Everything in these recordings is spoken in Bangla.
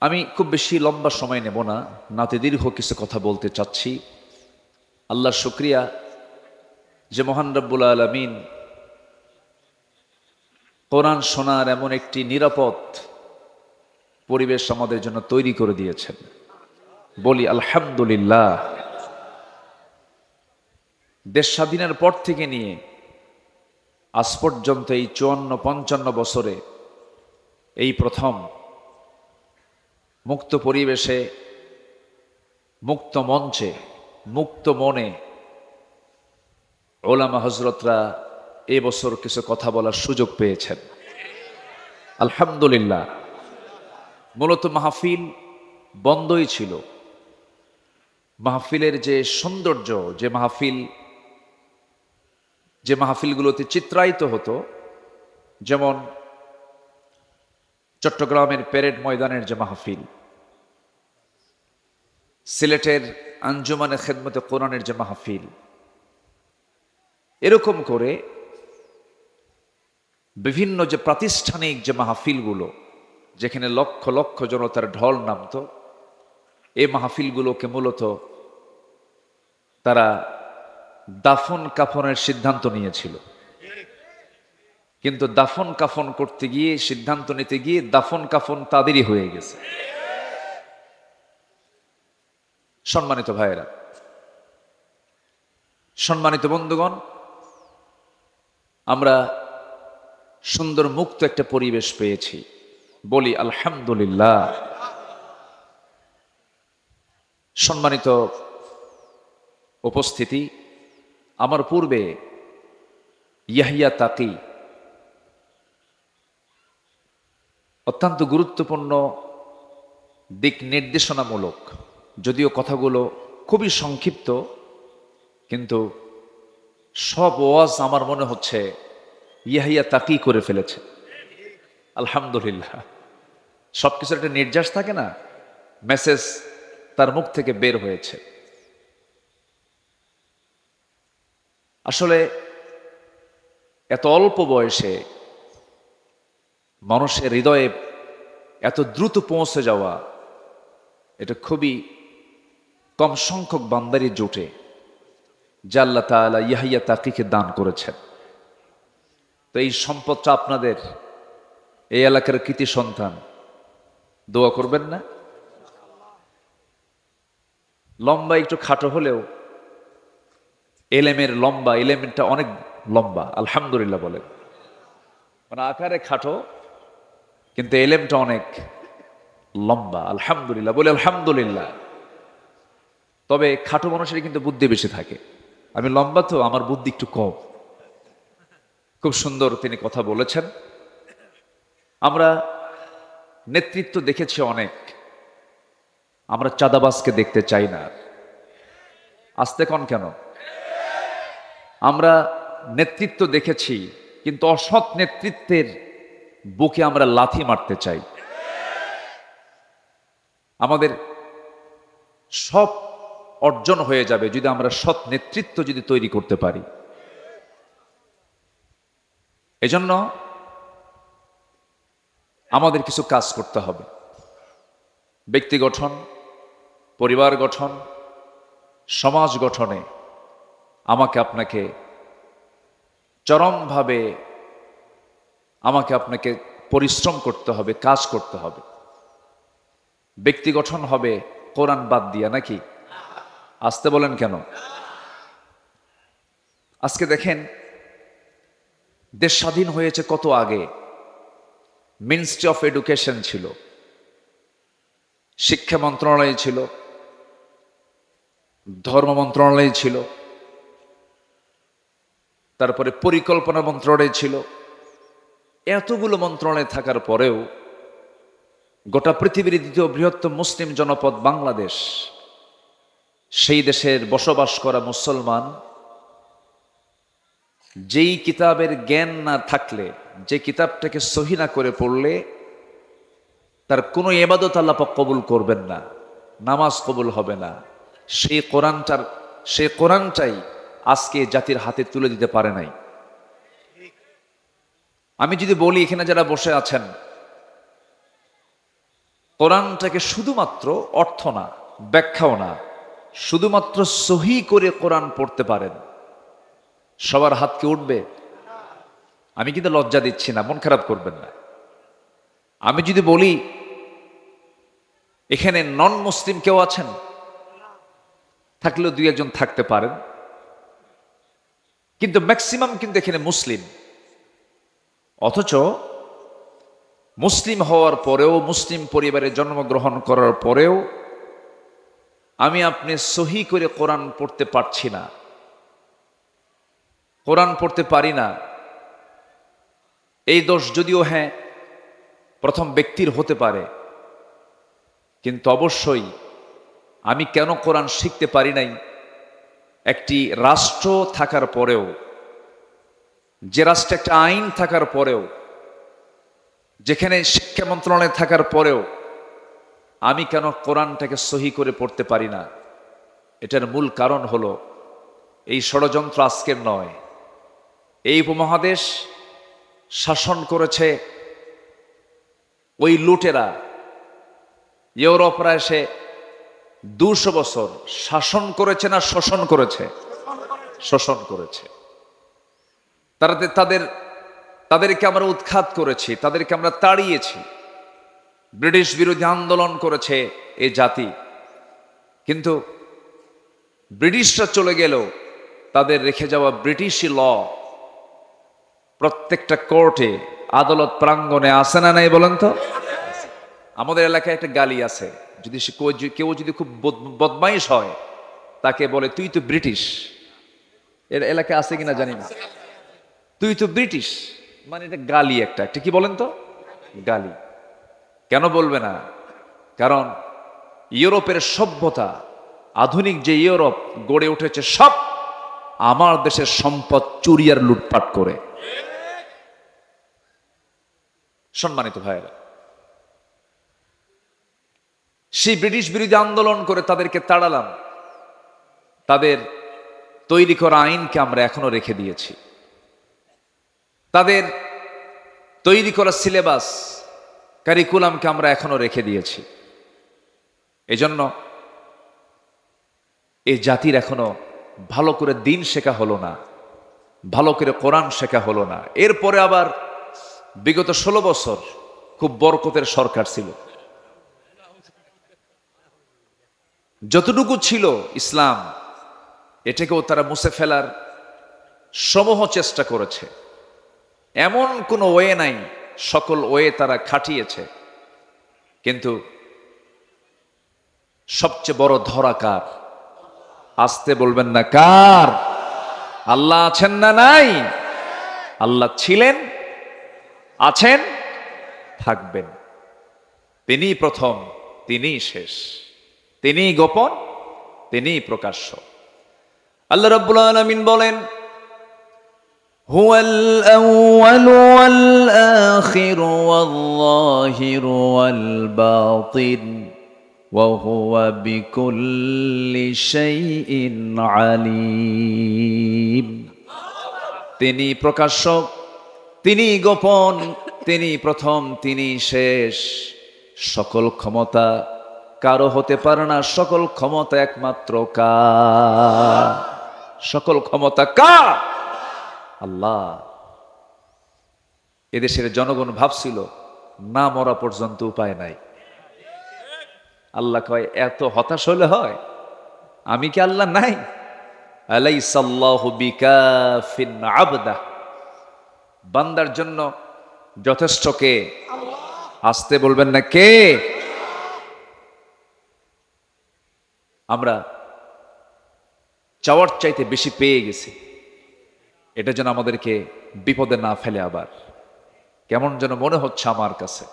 আমি খুব বেশি লম্বা সময় নেব না, নাতে দীর্ঘ কিছু কথা বলতে চাচ্ছি। আল্লাহর শুকরিয়া যে মহান রব্বুল আলামিন কোরআন শোনার এমন একটি নিরাপদ পরিবেশ আমাদের জন্য তৈরি করে দিয়েছেন। বলি আলহামদুলিল্লাহ। দেশ স্বাধীনের পর থেকে নিয়ে আজ পর্যন্ত এই 54-55 বছরে এই প্রথম মুক্ত পরিবেশে, মুক্ত মঞ্চে, মুক্ত মনে ওলামা হজরতরা এবছর কিছু কথা বলার সুযোগ পেয়েছেন। আলহামদুলিল্লাহ। মূলত মাহফিল বন্ধই ছিল। মাহফিলের যে সৌন্দর্য, যে মাহফিলগুলোতে চিত্রায়িত হতো, যেমন চট্টগ্রামের প্যারেড ময়দানের যে মাহফিল, সিলেটের আঞ্জুমানে খেদমতে কোরআনের যে মাহফিল, এরকম করে বিভিন্ন যে প্রাতিষ্ঠানিক যে মাহফিলগুলো, যেখানে লক্ষ লক্ষ জনতার ঢল নামতো, এই মাহফিলগুলোকে মূলত তারা দাফন কাফনের সিদ্ধান্ত নিয়েছিল। কিন্তু দাফন কাফন করতে গিয়ে, সিদ্ধান্ত নিতে গিয়ে দাফন কাফন তাদেরই হয়ে গেছে। সম্মানিত ভাইয়েরা, সম্মানিত বন্ধুগণ, আমরা সুন্দর মুক্ত একটা পরিবেশ পেয়েছি। বলি আলহামদুলিল্লাহ। সম্মানিত উপস্থিতি, আমার পূর্বে ইয়াহিয়া তাকি অত্যন্ত গুরুত্বপূর্ণ দিক নির্দেশনামূলক, যদিও কথাগুলো খুবই সংক্ষিপ্ত, কিন্তু সব ওয়াজ আমার মনে হচ্ছে ইয়াহিয়া তাকি করে ফেলেছে। আলহামদুলিল্লাহ। সবকিছু একটা নির্যাস থাকে না, মেসেজ তার মুখ থেকে বের হয়েছে। আসলে এত অল্প বয়সে মানুষের হৃদয়ে এত দ্রুত পৌঁছে যাওয়া, এটা খুবই কম সংখ্যক বান্দারই জোটে, যা আল্লাহ তাআলা ইয়াহিয়া তাকিকে দান করেছেন। তো এই সম্পদটা আপনাদের, এই এলাকার কৃতি সন্তান, দোয়া করবেন না? লম্বা একটু খাটো হলেও এলেমেরটা অনেক লম্বা। আলহামদুলিল্লাহ বলেন। মানে আকারে খাটো, কিন্তু এলেমটা অনেক লম্বা। আলহামদুলিল্লাহ বলে আলহামদুলিল্লাহ। তবে খাটো মানুষের কিন্তু বুদ্ধি বেশি থাকে। আমি লম্বা, তো আমার বুদ্ধি একটু কম। খুব সুন্দর তিনি কথা বলেছেন। আমরা নেতৃত্ব দেখেছি অনেক, আমরা চাঁদাবাজকে দেখতে চাই না। আসতে কন কেন? আমরা নেতৃত্ব দেখেছি, কিন্তু অসৎ নেতৃত্বের বুকে আমরা লাথি মারতে চাই। আমাদের সব অর্জন হয়ে যাবে যদি আমরা সৎ নেতৃত্ব যদি তৈরি করতে পারি। এজন্য আমাদের কিছু কাজ করতে হবে। ব্যক্তি গঠন, পরিবার গঠন, সমাজ গঠনে আমাকে আপনাকে চরমভাবে পরিশ্রম করতে হবে, কাজ করতে হবে। ব্যক্তি গঠন হবে কোরআন বাদ দিয়া, নাকি? আসতে বলেন কেন? আজকে দেখেন, দেশ স্বাধীন হয়েছে কত আগে। মিনিস্ট্রি অফ এডুকেশন ছিল, শিক্ষা মন্ত্রণালয় ছিল, ধর্ম মন্ত্রণালয় ছিল, তারপরে পরিকল্পনা মন্ত্রণালয় ছিল। এতগুলো মন্ত্রণালয় থাকার পরেও গোটা পৃথিবীর দ্বিতীয় বৃহত্তম মুসলিম জনপদ বাংলাদেশ, সেই দেশের বসবাস করা মুসলমান যেই কিতাবের জ্ঞান না থাকলে, যে কিতাবটাকে সহি না করে পড়লে তার কোনো ইবাদত আল্লাহ পাক কবুল করবেন না, নামাজ কবুল হবে না। সেই কোরআনটাই আজকে জাতির হাতে তুলে দিতে পারে নাই। আমি যদি বলি, এখানে যারা বসে আছেন, কোরআনটাকে শুধুমাত্র অর্থ না, ব্যাখ্যাও না, শুধুমাত্র সহি করে কোরআন পড়তে পারেন, সবার হাত কি উঠবে? আমি কিন্তু লজ্জা দিচ্ছি না, মন খারাপ করবেন না। আমি যদি বলি এখানে নন মুসলিম কেউ আছেন, থাকলেও দুই একজন থাকতে পারেন, কিন্তু ম্যাক্সিমাম কিন্তু এখানে মুসলিম। অথচ মুসলিম হওয়ার পরেও, মুসলিম পরিবারে জন্মগ্রহণ করার পরেও আমি আপনি সহি করে কোরআন পড়তে পারছি না, কোরআন পড়তে পারি না। এই দোষ যদিও হ্যাঁ প্রথম ব্যক্তির হতে পারে, কিন্তু অবশ্যই আমি কেন কোরআন শিখতে পারি নাই? একটি রাষ্ট্র থাকার পরেও, যে রাষ্ট্রে একটা আইন থাকার পরেও, যেখানে শিক্ষা মন্ত্রণালয় থাকার পরেও আমি কেন কোরআনটাকে সহি করে পড়তে পারি না? এটার মূল কারণ হলো এই ষড়যন্ত্র আজকের নয়। এই উপমহাদেশ শাসন করেছে ওই লুটেরা। ইউরোপরা এসে 200 বছর শাসন করেছে না শোষণ করেছে? শোষণ করেছে। তাদেরকে আমরা উৎখাত করেছি, তাদেরকে আমরা তাড়িয়েছি। ব্রিটিশ বিরোধী আন্দোলন করেছে এই জাতি, কিন্তু ব্রিটিশরা চলে গেল, তাদের রেখে যাওয়া ব্রিটিশি ল প্রত্যেকটা কোর্টে, আদালত প্রাঙ্গণে আছে না নাই বলেন তো? আমাদের এলাকায় একটা গালি আছে, যদি কেউ যদি খুব বদমাইশ হয় তাকে বলে তুই তো ব্রিটিশ। এর এলাকায় আছে কিনা জানি না। তুই তো ব্রিটিশ মানে এটা গালি, একটা কি বলেন তো? গালি। কেন বলবে না? কারণ ইউরোপের সভ্যতা, আধুনিক যে ইউরোপ গড়ে উঠেছে, সব আমার দেশের সম্পদ চুরি আর লুটপাট করে। সম্মানিত ভাইয়েরা, সেই ব্রিটিশ বিরোধী আন্দোলন করে তাদেরকে তাড়ালাম, তাদের তৈরি করা আইনকে আমরা এখনো রেখে দিয়েছি, তাদের তৈরি করা সিলেবাস, কারিকুলামকে আমরা এখনো রেখে দিয়েছি। এজন্য এই জাতির এখনো ভালো করে দিন শেখা হলো না, ভালো করে কোরআন শেখা হলো না। এরপরে আবার বিগত 16 বছর খুব বরকতের সরকার ছিল। যতটুকু ছিল ইসলাম, এটাকেও তারা মুছে ফেলার সমূহ চেষ্টা করেছে। এমন কোনো ওয়ে নাই, সকল ওয়ে তারা খাটিয়েছে, কিন্তু সবচেয়ে বড় ধরা কার? আসতে বলবেন না কার? আল্লাহ আছেন না নাই? আল্লাহ ছিলেন, আছেন, থাকবেন। তিনি প্রথম, তিনি শেষ, তিনি গোপন, তিনি প্রকাশ্য। আল্লাহ রাব্বুল আলামিন বলেন, হুয়াল আউয়ালু ওয়াল আখিরু ওয়াল যাহিরু ওয়াল বাতিন ওয়া হুয়া বিকুল্লি শাইইন আলীম। তিনি প্রকাশ্য, তিনি গোপন, তিনি প্রথম, তিনি শেষ। সকল ক্ষমতা কারো হতে পারে না, সকল ক্ষমতা একমাত্র কার? সকল ক্ষমতা কার? আল্লাহ। এদেশের জনগণ ভাবছিল না মরা পর্যন্ত উপায় নাই। আল্লাহ কয় এত হতাশ হলে হয়? আমি কি আল্লাহ নাই? আলাইসাল্লাহু বিকাফিন আবদা। বান্দার জন্য যথেষ্ট কে? আসতে বলবেন না কে? আমরা চাওয়ার চাইতে বেশি পেয়ে গেছি, এটা যেন আমাদেরকে বিপদে না ফেলে। আবার কেমন যেন মনে হচ্ছে আমার কাছে,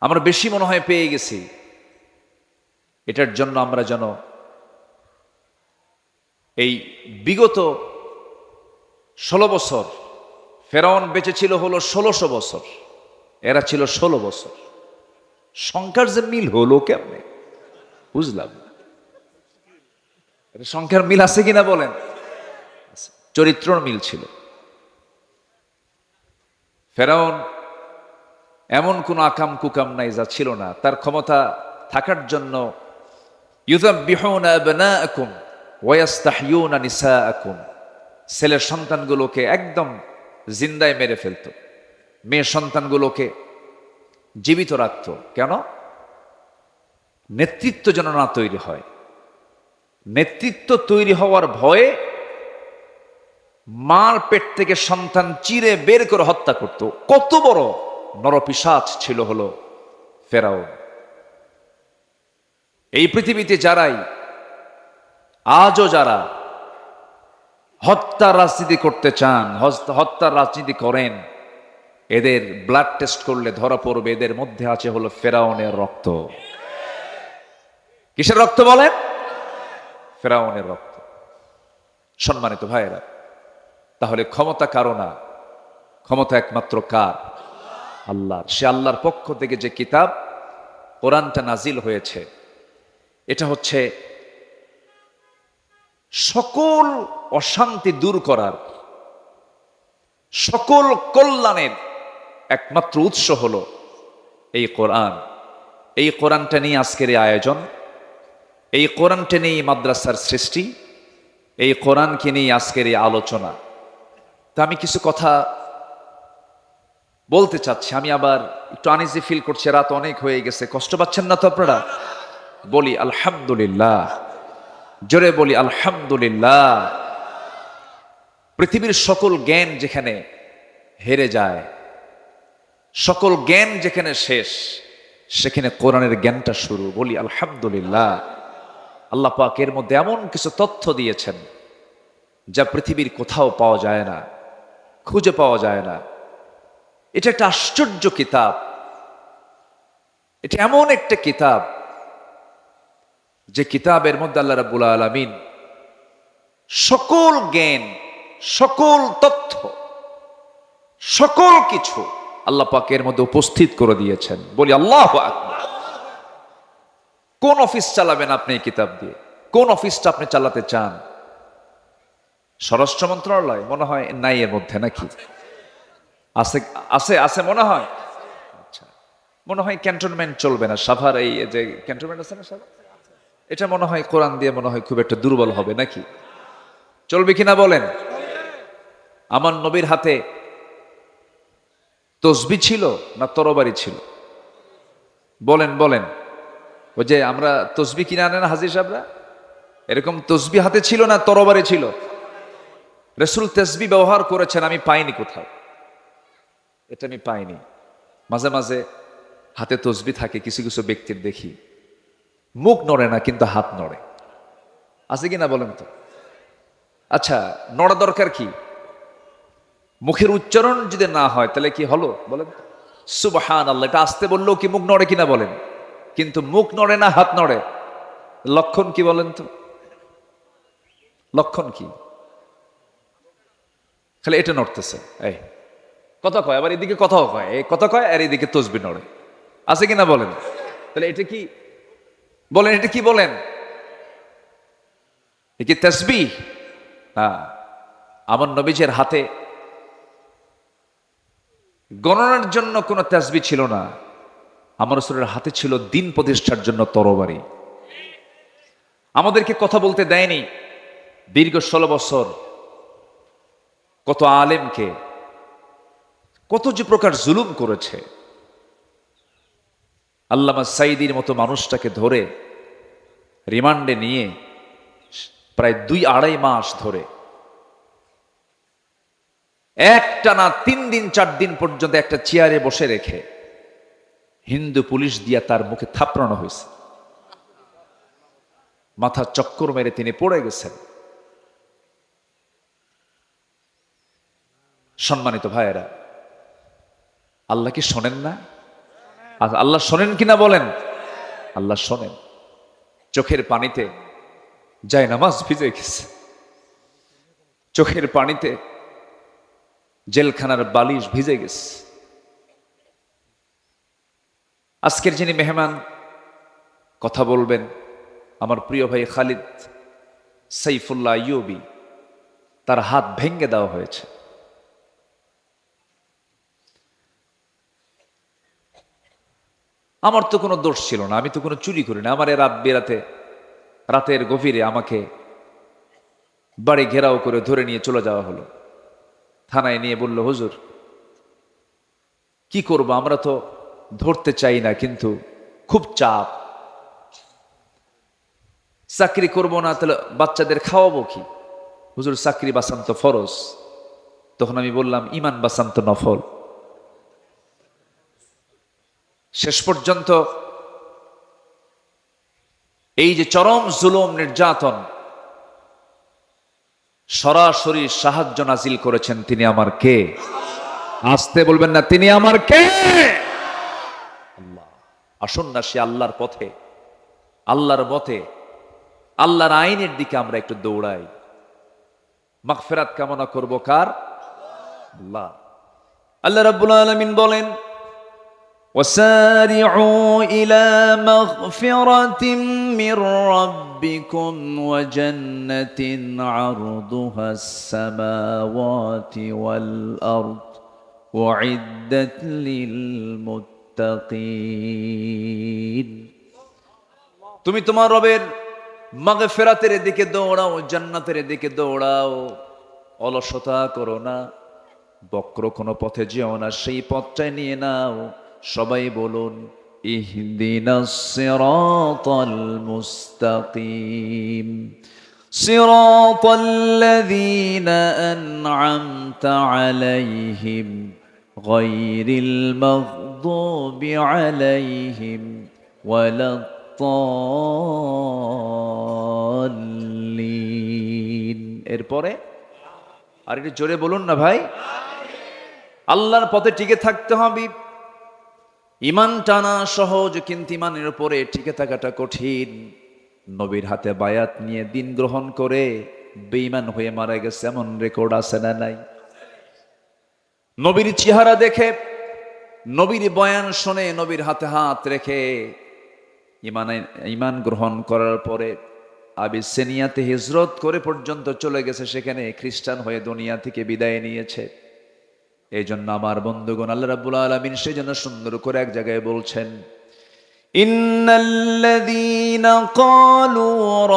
আমরা বেশি মনে হয় পেয়ে গেছি। এটার জন্য আমরা যেন এই বিগত 16 বছর, ফেরাউন বেঁচে ছিল হলো 1600 বছর, এরা ছিল 16 বছর। সংখ্যার যে মিল হলো কেমনে বুঝলাম না। সংখ্যার মিল আছে কিনা বলেন? চরিত্রর মিল ছিল। ফেরাউন এমন কোন আকাম কুকাম নাই যা ছিল না। তার ক্ষমতা থাকার জন্য ইউযাব্বিহুনা আবনাআকুম ওয়া ইস্তাহয়ুনা নিসাআকুম, ছেলের সন্তানগুলোকে একদম জিন্দায় মেরে ফেলতো, মেয়ের সন্তানগুলোকে জীবিত রাখতো। কেন? নেতৃত্ব যেন না তৈরি হয়। নেতৃত্ব তৈরি হওয়ার ভয়ে মার পেট থেকে সন্তান চিরে বের করে হত্যা করত। কত বড় নরপিশাচ ছিল হলো ফেরাউন। এই পৃথিবীতে যারাই আজও যারা হত্যার রাজনীতি করতে চান, হত্যার রাজনীতি করেন, এদের ব্লাড টেস্ট করলে ধরা পড়বে এদের মধ্যে আছে হলো ফেরাউনের রক্ত। কিসের রক্ত বলেন? ফেরাউনের রক্ত। সম্মানিত ভাইয়েরা, তাহলে ক্ষমতা কারো না, ক্ষমতা একমাত্র কার? আল্লাহর। সে আল্লাহর পক্ষ থেকে যে কিতাব কোরআনটা নাজিল হয়েছে, এটা হচ্ছে সকল অশান্তি দূর করার, সকল কল্যাণের একমাত্র উৎস হলো এই কোরআন। এই কোরআনটা নিয়ে আজকের এই আয়োজন, এই কোরআনটা নিয়ে মাদ্রাসার সৃষ্টি, এই কোরআনকে নিয়ে আজকের এই আলোচনা। তা আমি কিছু কথা বলতে চাচ্ছি। আমি আবার একটু আনইজি ফিল করছি, রাত অনেক হয়ে গেছে। কষ্ট পাচ্ছেন না তো আপনারা? বলি আলহামদুলিল্লাহ, জোরে বলি আলহামদুলিল্লাহ। পৃথিবীর সকল জ্ঞান যেখানে হেরে যায়, সকল জ্ঞান যেখানে শেষ, সেখানে কোরআনের জ্ঞানটা শুরু। বলি আলহামদুলিল্লাহ। আল্লাহ পাক এর মধ্যে এমন কিছু তথ্য দিয়েছেন যা পৃথিবীর কোথাও পাওয়া যায় না, খুঁজে পাওয়া যায় না। এটা একটা আশ্চর্য কিতাব। এটা এমন একটা কিতাব যে কিতাবের মধ্যে আল্লাহ রাব্বুল আলামিন সকল জ্ঞান, সকল তথ্য, সকল কিছু আল্লাহ পাকের মধ্যে উপস্থিত করে দিয়েছেন। বলি আল্লাহু আকবার। কোন অফিস চালাবেন আপনি এই কিতাব দিয়ে? কোন অফিসটা আপনি চালাতে চান? স্বরাষ্ট্র মন্ত্রণালয় মনে হয় নাই এর মধ্যে, নাকি আছে? আছে আছে মনে হয়। আচ্ছা, মনে হয় ক্যান্টনমেন্ট চলবে না, সাভার এই যে ক্যান্টনমেন্ট আছে না সাভার, এটা মনে হয় কোরআন দিয়ে মনে হয় খুব একটা দুর্বল হবে, নাকি? চলবে কিনা বলেন? আমার নবীর হাতে তসবিহ ছিল না তরবারি ছিল? বলেন বলেন। ওই যে আমরা তসবিহ কিনে আনেন হাজির সাহেবরা, এরকম তসবিহ হাতে ছিল না তরবারি ছিল? রাসূল তসবিহ ব্যবহার করেছেন, আমি পাইনি কোথাও, এটা আমি পাইনি। মাঝে মাঝে হাতে তসবিহ থাকে কিছু কিছু ব্যক্তির, দেখি মুখ নড়ে না কিন্তু হাত নড়ে। আছে কিনা বলেন তো? আচ্ছা, নড়া দরকার কি? মুখের উচ্চারণ যদি না হয় তাহলে কি হলো বলেন? সুবহানাল্লাহ, এটা আসতে বললেও কি মুখ নড়ে কিনা বলেন? কিন্তু মুখ নড়ে না, হাত নড়ে। লক্ষণ কি বলেন তো? লক্ষণ কি? খালি এটা নড়তেছে, এই কথা কয়, আবার এদিকে কথাও কয়, এই কথা কয় আর এদিকে তসবিহ নড়ে। আছে কিনা বলেন? তাহলে এটা কি বলেন? এটা কি বলেন? এ কি তাসবিহ? হ্যাঁ। আমার নবীজের হাতে গণনার জন্য কোনো তাসবিহ ছিল না, আমার রাসূলের হাতে ছিল দিন প্রতিষ্ঠার জন্য তরবারি। আমাদেরকে কথা বলতে দেয়নি দীর্ঘ 16 বছর। কত আলেমকে কত যে প্রকার জুলুম করেছে। আল্লামা সাইদির মতো মানুষটাকে ধরে রিমান্ডে নিয়ে প্রায় 2-2.5 মাস ধরে একটানা 3 দিন 4 দিন পর্যন্ত একটা চেয়ারে বসে রেখে হিন্দু পুলিশ দিয়া তার মুখে থাপড়ানো হয়েছে। মাথা চক্কর মেরে তিনি পড়ে গেছেন। সম্মানিত ভাইয়েরা, আল্লাহ কি শোনেন না? আল্লাহ শোনেন কিনা বলেন? আল্লাহ শোনেন। চোখের পানিতে যায় নামাজ ভিজে গেছে, চোখের পানিতে জেলখানার বালিশ ভিজে গেছে। আজকের যিনি মেহমান কথা বলবেন, আমার প্রিয় ভাই খালিদ সাইফুল্লাহ আইয়ুবী, তার হাত ভেঙে দেওয়া হয়েছে। আমার তো কোনো দোষ ছিল না, আমি তো কোনো চুরি করি না। আমার রাত বেরাতে, রাতের গভীরে আমাকে বাড়ি ঘেরাও করে ধরে নিয়ে চলে যাওয়া হলো। থানায় নিয়ে বলল, হুজুর কি করব, আমরা তো ধরতে চাই না, কিন্তু খুব চাপ, চাকরি করব না তাহলে বাচ্চাদের খাওয়াবো কি? হুজুর চাকরি বাঁচান তো ফরজ। তখন আমি বললাম, ইমান বাঁচান তো নফল। শেষ পর্যন্ত এই যে চরম জুলুম নির্যাতন, সরাসরি সাহায্য নাজিল করেছেন তিনি আমার কে? আসতে বলবেন না, তিনি আমার কে? আল্লাহ। আসুন না সে আল্লাহর পথে, আল্লাহর মতে, আল্লাহর আইনের দিকে আমরা একটু দৌড়াই। মাগফিরাত কামনা করব কার? আল্লাহ। আল্লাহ রাব্বুল আলামিন বলেন, وسارعوا إلى مغفرة من ربكم وجنة عرضها السماوات والأرض أعدت للمتقين। তুমি তোমার রবের মাগফিরাতের দিকে দৌড়াও, জান্নাতের দিকে দৌড়াও, অলসতা করো না, বক্র কোনো পথে যেও না, সেই পথটাই নিয়ে নাও। সবাই বলুন, ইহদিনাস সিরাতাল মুস্তাকিম সিরাতাল্লাযীনা আন'আমতা আলাইহিম গায়রিল মাগদুবি আলাইহিম ওয়ালাদ-দাল্লিন। এরপরে আর একটু জোরে বলুন না ভাই। আল্লাহর পথে টিকে থাকতে হবে। ইমান টানা সহজ, কিন্তু ইমানের উপরে টিকে থাকাটা কঠিন। নবীর হাতে বায়াত নিয়ে দিন গ্রহণ করে বেঈমান হয়ে মারা গেছে এমন রেকর্ড আছে না নাই? নবীর চেহারা দেখে, নবীর বয়ান শুনে, নবীর হাতে হাত রেখে ইমান গ্রহণ করার পরে আবিসিনিয়াতে হিজরত করে পর্যন্ত চলে গেছে, সেখানে খ্রিস্টান হয়ে দুনিয়া থেকে বিদায় নিয়েছে। এই জন্য আমার বন্ধুগণ, আল্লাহ রাব্বুল আলামিন সেই জন্য সুন্দর করে এক জায়গায় বলছেন, ইন্নাল্লাযীনা ক্বালু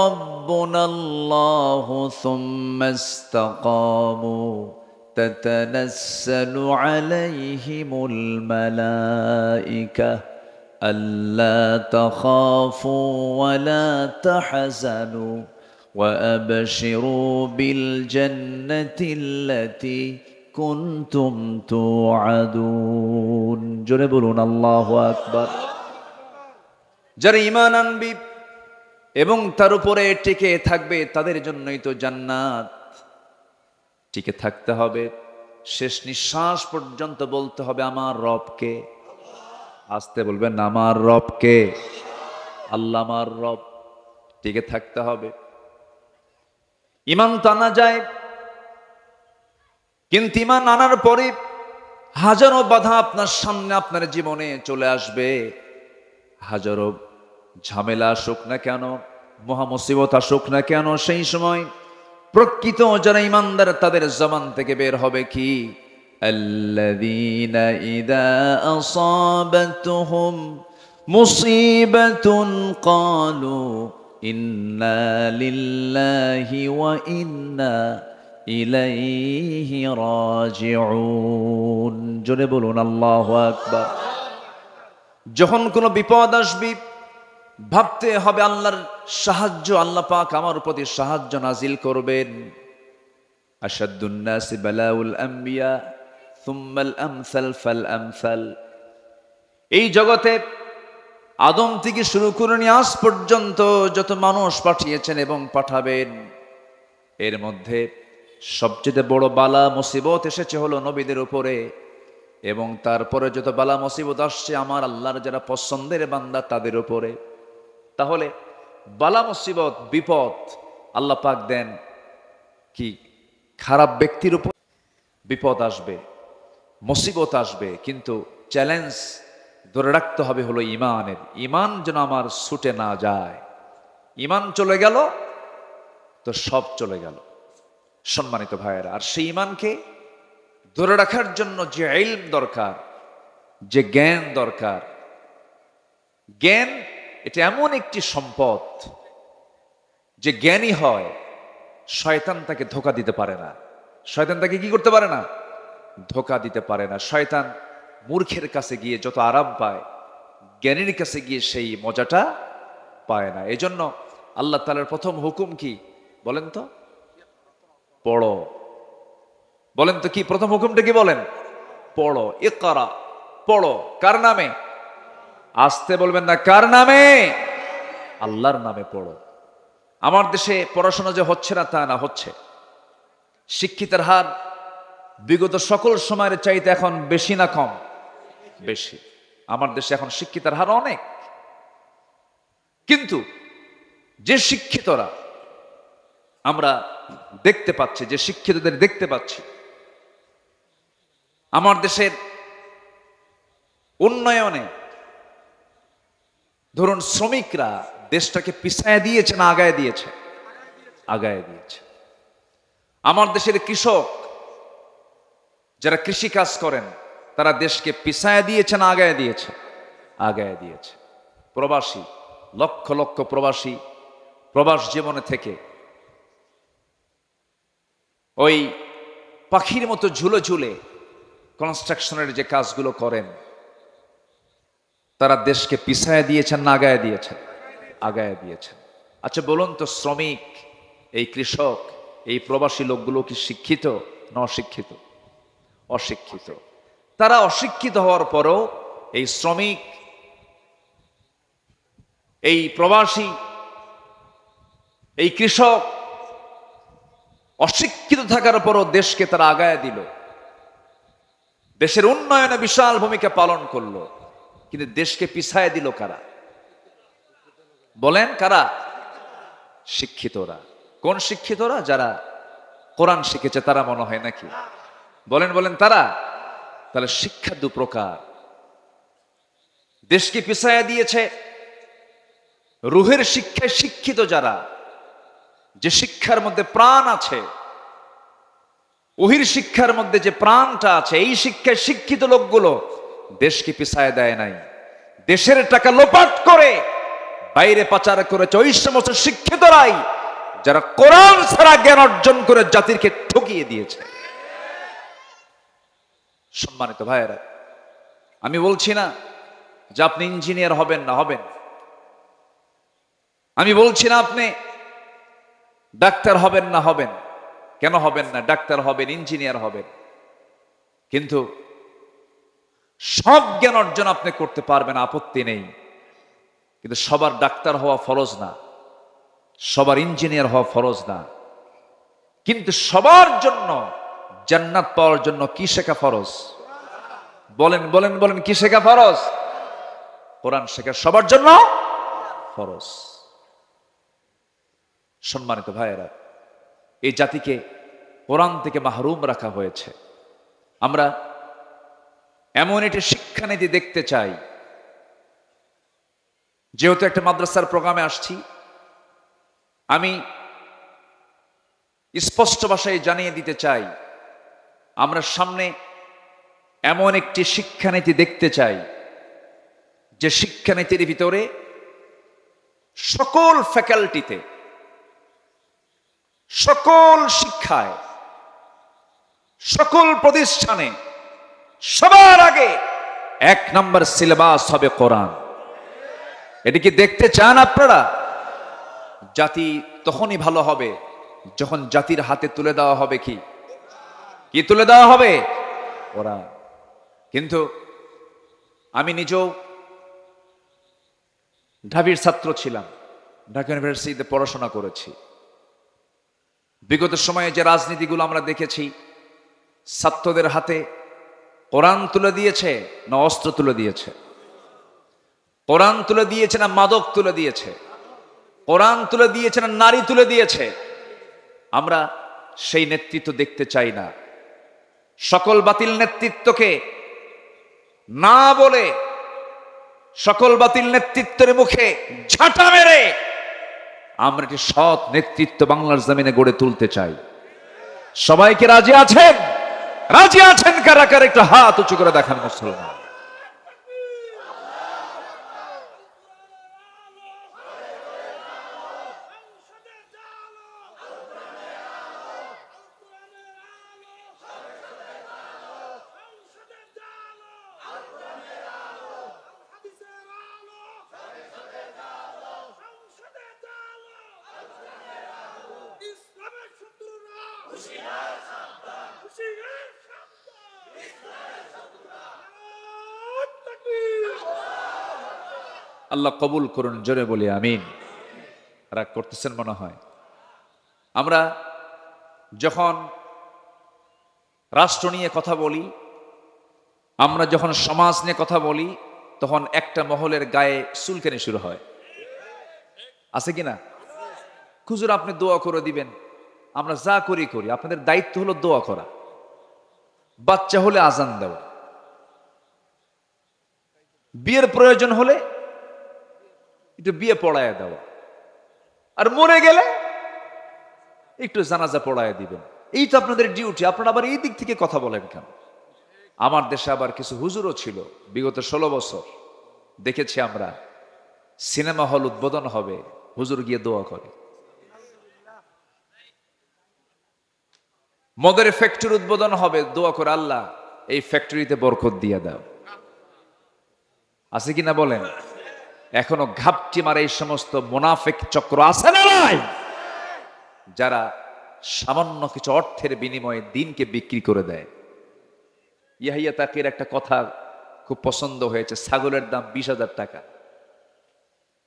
রাব্বুনাল্লাহু সুম্মা ইসতাকামু তাতানাসসালু আলাইহিমুল মালাইকা আল্লা তাখাফু ওয়া লা তাহজানু ওয়া আবশিরু বিল জান্নাতিল্লাতী কুনতুম তুআদুন। জোরে বলুন আল্লাহু আকবার। যারা ঈমান আনবে এবং তার উপরে টিকে থাকবে, তাদের জন্যই তো জান্নাত। টিকে থাকতে হবে, শেষ নিঃশ্বাস পর্যন্ত বলতে হবে আমার রবকে। আসতে বলবেন, আমার রবকে। আল্লাহ আমার রব। টিকে থাকতে হবে। ঈমান তো আনা যায়, কিন্তু ঈমান আনার পরে হাজারো বাধা আপনার সামনে, আপনার জীবনে চলে আসবে। হাজারো ঝামেলা আসুক না কেন, মহা মুসিবত আসুক না কেন, সেই সময় প্রকৃত যারা ঈমানদার তাদের জবান থেকে বের হবে কি? আল্লাযীনা ইযা আসাবাতুহুম মুসিবাতুন ক্বালু ইন্না লিল্লাহি ওয়া ইন্না ইলাইহি রাজিউন। জোরে বলুন আল্লাহু আকবার। যখন কোনো বিপদ আসবে, ভাবতে হবে আল্লাহর সাহায্য, আল্লাহ পাক আমার প্রতি সাহায্য নাজিল করবেন। আশাদ্দুন নাসি বালাউল আম্বিয়া সুম্মাল আমসাল ফাল আমসাল। এই জগতে আদম থেকে শুরু করে নিয়ে আজ পর্যন্ত যত মানুষ পাঠিয়েছেন এবং পাঠাবেন, এর মধ্যে সবচেয়ে বড় বালা মুসিবত এসেছে হলো নবীদের উপরে, এবং তারপরে যত বালা মুসিবত আসছে আমার আল্লাহর যারা পছন্দের বান্দা তাদের উপরে। তাহলে বালা মুসিবত, বিপদ আল্লাহ পাক দেন কি? খারাপ ব্যক্তির উপর বিপদ আসবে, মুসিবত আসবে, কিন্তু চ্যালেঞ্জ ধরে রাখতে হবে হলো ঈমানের। ঈমান যেন আমার ছুটে না যায়। ঈমান চলে গেল তো সব চলে গেল। সম্মানিত ভাইয়েরা, আর সেই ঈমানকে ধরে রাখার জন্য যে ইলম দরকার, যে জ্ঞান দরকার, জ্ঞান এটা এমন একটি সম্পদ যে জ্ঞানী হয়, শয়তান তাকে ধোঁকা দিতে পারে না। শয়তান তাকে কি করতে পারে না? ধোঁকা দিতে পারে না। শয়তান মূর্খের কাছে গিয়ে যত আরাম পায়, জ্ঞানীর কাছে গিয়ে সেই মজাটা পায় না। এজন্য আল্লাহ তাআলার প্রথম হুকুম কি বলেন তো? পড়ো। বলেন তো কি প্রথম হুকুমটা কি বলেন? পড়ো। ইকরা, পড়ো। কার নামে? আসতে বলবেন না, কার নামে? আল্লাহর নামে পড়ো। আমার দেশে পড়াশোনা যে হচ্ছে না তা না, হচ্ছে। শিক্ষিতের হার বিগত সকল সময়ের চাইতে এখন বেশি না কম? বেশি। আমার দেশে এখন শিক্ষিতের হার অনেক, কিন্তু যে শিক্ষিতরা আমরা দেখতে পাচ্ছি, যে শিক্ষিতদের দেখতে পাচ্ছি, আমার দেশের উন্নয়নে ধরুন শ্রমিকরা দেশটাকে পিছায় দিয়েছে না আগায় দিয়েছে? আগায় দিয়েছে। আমার দেশের কৃষক যারা কৃষি কাজ করেন তারা দেশকে পিছায় দিয়েছে না আগায় দিয়েছে? আগায় দিয়েছে। প্রবাসী, লক্ষ লক্ষ প্রবাসী প্রবাস জীবনে থেকে ওই পাখির মতো ঝুলে ঝুলে কনস্ট্রাকশনের যে কাজগুলো করেন, তারা দেশকে পিছায় দিয়েছেন না আগায় দিয়েছেন? আগায় দিয়েছেন। আচ্ছা বলুন তো, শ্রমিক, এই কৃষক, এই প্রবাসী লোকগুলো কি শিক্ষিত না অশিক্ষিত? অশিক্ষিত। তারা অশিক্ষিত হওয়ার পরও এই শ্রমিক, এই প্রবাসী, এই কৃষক অশিক্ষিত থাকার পরও দেশকে তারা আগায় দিল, দেশের উন্নয়নে বিশাল ভূমিকা পালন করলো। কিন্তু দেশকে পিছায় দিল কারা? বলেন কারা? শিক্ষিতরা। কোন শিক্ষিতরা? যারা কোরআন শিখেছে তারা মনে হয় নাকি? বলেন বলেন তারা। তাহলে শিক্ষা দু প্রকার। দেশকে পিছায় দিয়েছে রুহের শিক্ষায় শিক্ষিত যারা, যে শিক্ষার মধ্যে প্রাণ আছে, ওহির শিক্ষার মধ্যে যে প্রাণটা আছে, এই শিক্ষায় শিক্ষিত লোকগুলো দেশকে পিছায় দেয় নাই। দেশের টাকা লোপাট করে বাইরে পাচার করেছে ওই সমস্ত শিক্ষিতরাই যারা কোরআন ছাড়া জ্ঞান অর্জন করে জাতিকে ঠকিয়ে দিয়েছে। সম্মানিত ভাইয়েরা, আমি বলছি না যে আপনি ইঞ্জিনিয়ার হবেন না, হবেন। আমি বলছি না আপনি ডাক্তার হবেন না, হবেন। কেন হবেন না? ডাক্তার হবেন, ইঞ্জিনিয়ার হবেন। কিন্তু সব জ্ঞান অর্জন আপনি করতে পারবেন, আপত্তি নেই। কিন্তু সবার ডাক্তার হওয়া ফরজ না, সবার ইঞ্জিনিয়ার হওয়া ফরজ না। কিন্তু সবার জন্য জান্নাত পাওয়ার জন্য কি শেখা ফরজ? বলেন বলেন বলেন, কি শেখা ফরজ? কোরআন শেখা সবার জন্য ফরজ। সম্মানিত ভাইয়েরা, এই জাতিকে কোরআন থেকে মাহরুম রাখা হয়েছে। আমরা এমন একটি শিক্ষানীতি দেখতে চাই, যেহেতু একটা মাদ্রাসার প্রোগ্রামে আসছি, আমি স্পষ্ট ভাষায় জানিয়ে দিতে চাই, আমরা সামনে এমন একটি শিক্ষানীতি দেখতে চাই যে শিক্ষানীতির ভিতরে সকল ফ্যাকাল্টিতে, সকল শিক্ষায়, সকল প্রতিষ্ঠানে সবার আগে 1 নম্বর সিলেবাস হবে কোরআন। এটা কি দেখতে চান আপনারা? জাতি তখনই ভালো হবে যখন জাতির হাতে তুলে দেওয়া হবে কি তুলে দেওয়া হবে? কোরআন। কিন্তু আমি নিজেও ঢাবির ছাত্র ছিলাম, ঢাকা ইউনিভার্সিটিতে পড়াশোনা করেছি। বিগত সময়ে যে রাজনীতিগুলো আমরা দেখেছি, ছাত্রদের হাতে কোরআন তুলে দিয়েছে না অস্ত্র তুলে দিয়েছে? কোরআন তুলে দিয়েছে না মাদক তুলে দিয়েছে? কোরআন তুলে দিয়েছে না নারী তুলে দিয়েছে? আমরা সেই নেতৃত্ব দেখতে চাই না। সকল বাতিল নেতৃত্বকে না বলে, সকল বাতিল নেতৃত্বের মুখে ঝাঁটা মেরে আমরা একটি সৎ নেতৃত্ব বাংলার জমিনে গড়ে তুলতে চাই। সবাইকে রাজি আছেন? রাজি আছেন কারা কারা? একটু হাত উঁচু করে দেখান মুসলমান। আল্লাহ কবুল করুন, জোরে বলি আমিন। রাগ করতেছেন মনে হয়। আমরা যখন রাষ্ট্র নিয়ে কথা বলি, আমরা যখন সমাজ নিয়ে কথা বলি, তখন একটা মহলের গায়ে চুলকানি শুরু হয়, আছে কিনা? হুজুর আপনি দোয়া করে দিবেন। আমরা যা করি করি, আপনাদের দায়িত্ব হলো দোয়া করা, বাচ্চা হলে আজান দেওয়া, বিয়ের প্রয়োজন হলে একটু বিয়ে পড়ায় দেওয়া, আর মরে গেলে একটু জানাজা পড়ায় দিবেন। এই তো আপনাদের ডিউটি। আপনারা আবার এই দিক থেকে কথা বলেন কেন? আমার দেশে আবার কিছু হুজুরও ছিল, বিগত 16 বছর দেখেছি আমরা, সিনেমা হল উদ্বোধন হবে, হুজুর গিয়ে দোয়া করে। মদের ফ্যাক্টরি উদ্বোধন হবে, দোয়া করে আল্লাহ এই ফ্যাক্টরিতে বরকত দিয়ে দাও। আছে কিনা বলেন? এখনো ঘাপটি মারে এই সমস্ত মুনাফিক চক্র আছে না নাই, যারা সামান্য কিছু অর্থের বিনিময়ে দিনকে বিক্রি করে দেয়। ইয়াহিয়া তাকির একটা কথা খুব পছন্দ হয়েছে, ছাগলের দাম 20,000 টাকা,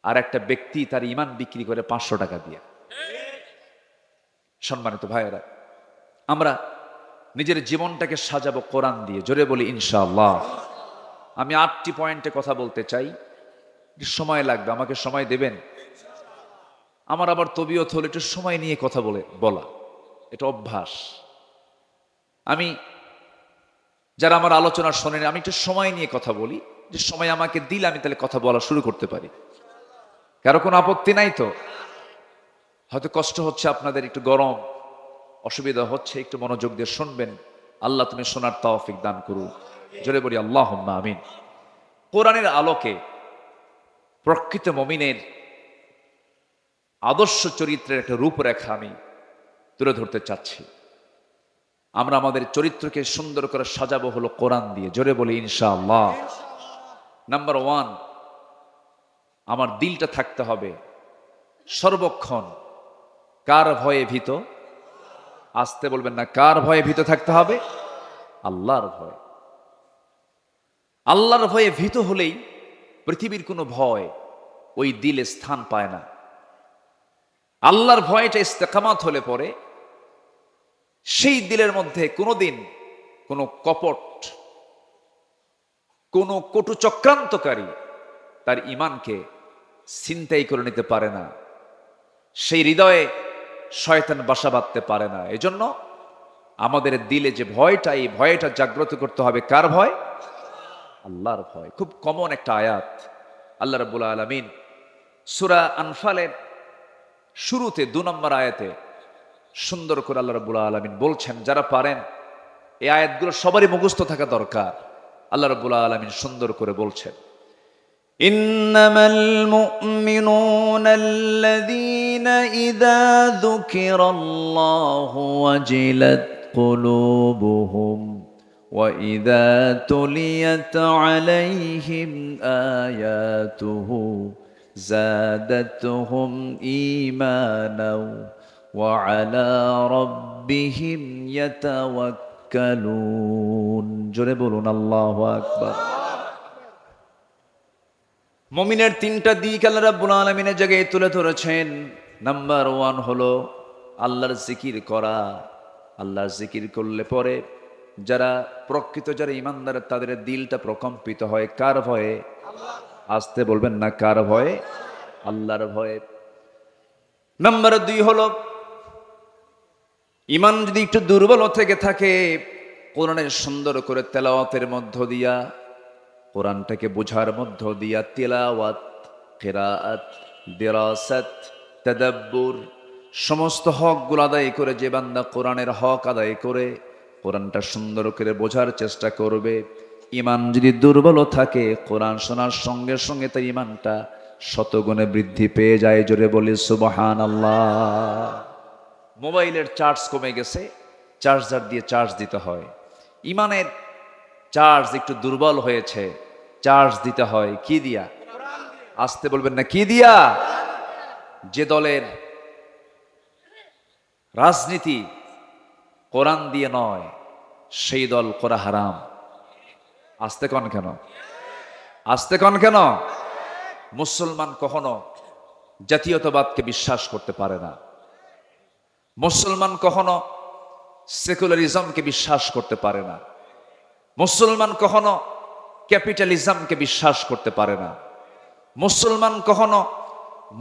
আর একটা ব্যক্তি তার ইমান বিক্রি করে 500 টাকা দিয়ে। সম্মানিত ভাইয়েরা, আমরা নিজের জীবনটাকে সাজাবো কোরআন দিয়ে, জোরে বলি ইনশাআল্লাহ। আমি 8টি পয়েন্টে কথা বলতে চাই, সময় লাগবে, আমাকে সময় দেবেন? আমার আবার তবিয়ত হলো একটু সময় নিয়ে কথা বলা, এটা অভ্যাস। আমি যারা আমার আলোচনা শোনেন, আমি একটু সময় নিয়ে কথা বলি, যে সময় আমাকে দিলে আমি তাহলে কথা বলা শুরু করতে পারি। কারো কোনো আপত্তি নাই তো? হয়তো কষ্ট হচ্ছে আপনাদের, একটু গরম, অসুবিধা হচ্ছে, একটু মনোযোগ দিয়ে শুনবেন। আল্লাহ তুমি শোনার তৌফিক দান করুন, জোরে বলি আল্লাহুম্মা আমিন। কোরআনের আলোকে প্রকৃত মুমিনের আদর্শ চরিত্রের একটা রূপরেখা আমি তুলে ধরতে চাচ্ছি। আমরা আমাদের চরিত্রকে সুন্দর করে সাজাবো হলো কোরআন দিয়ে, জোরে বলি ইনশাআল্লাহ। নাম্বার 1, আমার দিলটা থাকতে হবে সর্বক্ষণ কার ভয়ে ভীত? আসতে বলবেন না, কার ভয়ে ভীত থাকতে হবে? আল্লাহর ভয়। আল্লাহর ভয়ে ভীত হলেই পৃথিবীর কোনো ভয় ওই দিলে স্থান পায় না। আল্লাহর ভয়টা ইস্তেকামাত হলে পরে সেই দিলের মধ্যে কোনোদিন কোনো কপট, কোনো কটু চক্রান্তকারী তার ঈমানকে ছিনতাই করে নিতে পারে না। সেই হৃদয়ে শয়তান বাসা বাঁধতে পারে না। এজন্য আমাদের দিলে যে ভয়টা, এই ভয়টা জাগ্রত করতে হবে। কার ভয়? আল্লাহর ভয়। খুব কমন একটা আয়াত। আল্লাহ রাব্বুল আলামিন সূরা আনফালের শুরুতে 2 নম্বর আয়াতে সুন্দর করে আল্লাহ রাব্বুল আলামিন বলছেন, যারা পারেন এই আয়াতগুলো সবারই মুখস্থ থাকা দরকার। আল্লাহ রাব্বুল আলামিন সুন্দর করে বলছেন, ইন্নামাল মুমিনুনা আল্লাযীনা ইযা যুকিরাল্লাহু ওয়াজিলাত কুলুবুহুম ওয়া ইযা তুলিয়াত আলাইহিম আয়াতুহু যাদাতুহুম ঈমানাও ওয়া আলা রাব্বিহিম ইয়াতাওয়াক্কালুন। জোরে বলুন আল্লাহু আকবার। মুমিনের 3টা দিক আল্লাহ রাব্বুল আলামিনের জায়গায় তুলে ধরেছেন। নাম্বার 1 হলো আল্লাহর জিকির করা। আল্লাহর জিকির করলে পরে যারা প্রকৃত যারা ঈমানদার, তাদের দিলটা প্রকম্পিত হয় কার ভয়ে? আসতে বলবেন না, কার ভয়ে? আল্লাহর ভয়ে। নাম্বার 2 হলো ঈমান যদি একটু দুর্বল থেকে থাকে, কোরআনের সুন্দর করে তেলাওয়াতের মধ্য দিয়া, কোরআনটাকে বোঝার মধ্য দিয়া, তিলাওয়াত, কিরাআত, দিরাসাত, তাদাব্বুর সমস্ত হকগুলো আদায় করে যে বান্দা কোরআনের হক আদায় করে কোরআনটা সুন্দর করে বোঝার চেষ্টা করবে, ঈমান যদি দুর্বল থাকে, কোরআন শোনার সঙ্গে সঙ্গে তার ঈমানটা শতগুণে বৃদ্ধি পেয়ে যায়। জোরে বলি সুবহানাল্লাহ। মোবাইলের চার্জ কমে গেছে, চার্জার দিয়ে চার্জ দিতে হয়। ঈমানের চার্জ একটু দুর্বল হয়েছে, চার্জ দিতে হয় কি দিয়া? আসতে বলবেন না, কি দিয়া? যে দলের রাজনীতি কোরআন দিয়ে নয়, সেই দল করা হারাম। আসতে কন কেন? আসতে কন কেন? মুসলমান কখনো জাতীয়তাবাদকে বিশ্বাস করতে পারে না। মুসলমান কখনো সেকুলারিজমকে বিশ্বাস করতে পারে না। মুসলমান কখনো ক্যাপিটালিজমকে বিশ্বাস করতে পারে না। মুসলমান কখনো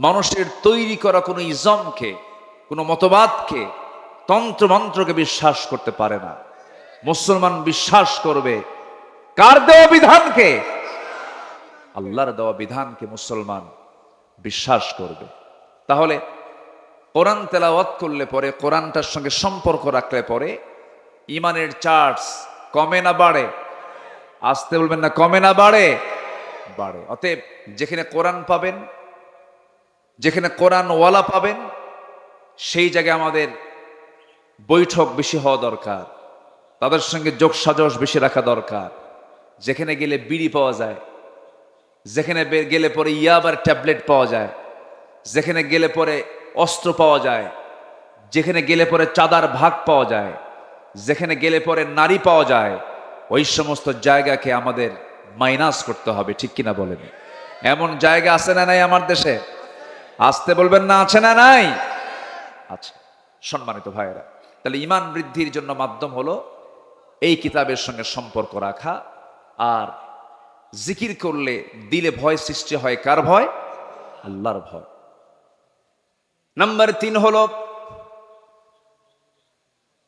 মানুষের তৈরি করা কোনো ইজমকে, কোনো মতবাদকে, তন্ত্রমন্ত্রকে বিশ্বাস করতে পারে না। মুসলমান বিশ্বাস করবে কার দেওয়া বিধানকে? আল্লাহর দেওয়া বিধানকে মুসলমান বিশ্বাস করবে। তাহলে কোরআন তেলাওয়াত করলে পরে, কোরআনটার সঙ্গে সম্পর্ক রাখলে পরে ইমানের চার্জ কমে না বাড়ে? আসতে বলবেন না, কমে না বাড়ে? বাড়ে। অতএব যেখানে কোরআন পাবেন, যেখানে কোরআন ওয়ালা পাবেন, সেই জায়গায় আমাদের বৈঠক বেশি হওয়া দরকার, তাদের সঙ্গে যোগসাজশ বেশি রাখা দরকার। যেখানে গেলে বিড়ি পাওয়া যায়, যেখানে গেলে পরে ইয়াবার ট্যাবলেট পাওয়া যায়, যেখানে গেলে পরে অস্ত্র পাওয়া যায়, যেখানে গেলে পরে চাঁদার ভাগ পাওয়া যায়, যেখানে গেলে পরে নারী পাওয়া যায়, ওই সমস্ত জায়গাকে আমাদের মাইনাস করতে হবে। ঠিক কিনা বলেন? এমন জায়গা আছে না নাই আমার দেশে? আসতে বলবেন না, আছে না নাই? আচ্ছা, সম্মানিত ভাইয়েরা, তাহলে ইমান বৃদ্ধির জন্য মাধ্যম হলো এই কিতাবের সঙ্গে সম্পর্ক রাখা। আর জিকির করলে দিলে ভয় সৃষ্টি হয়। কার ভয়? আল্লাহর ভয়। নাম্বার 3 হলো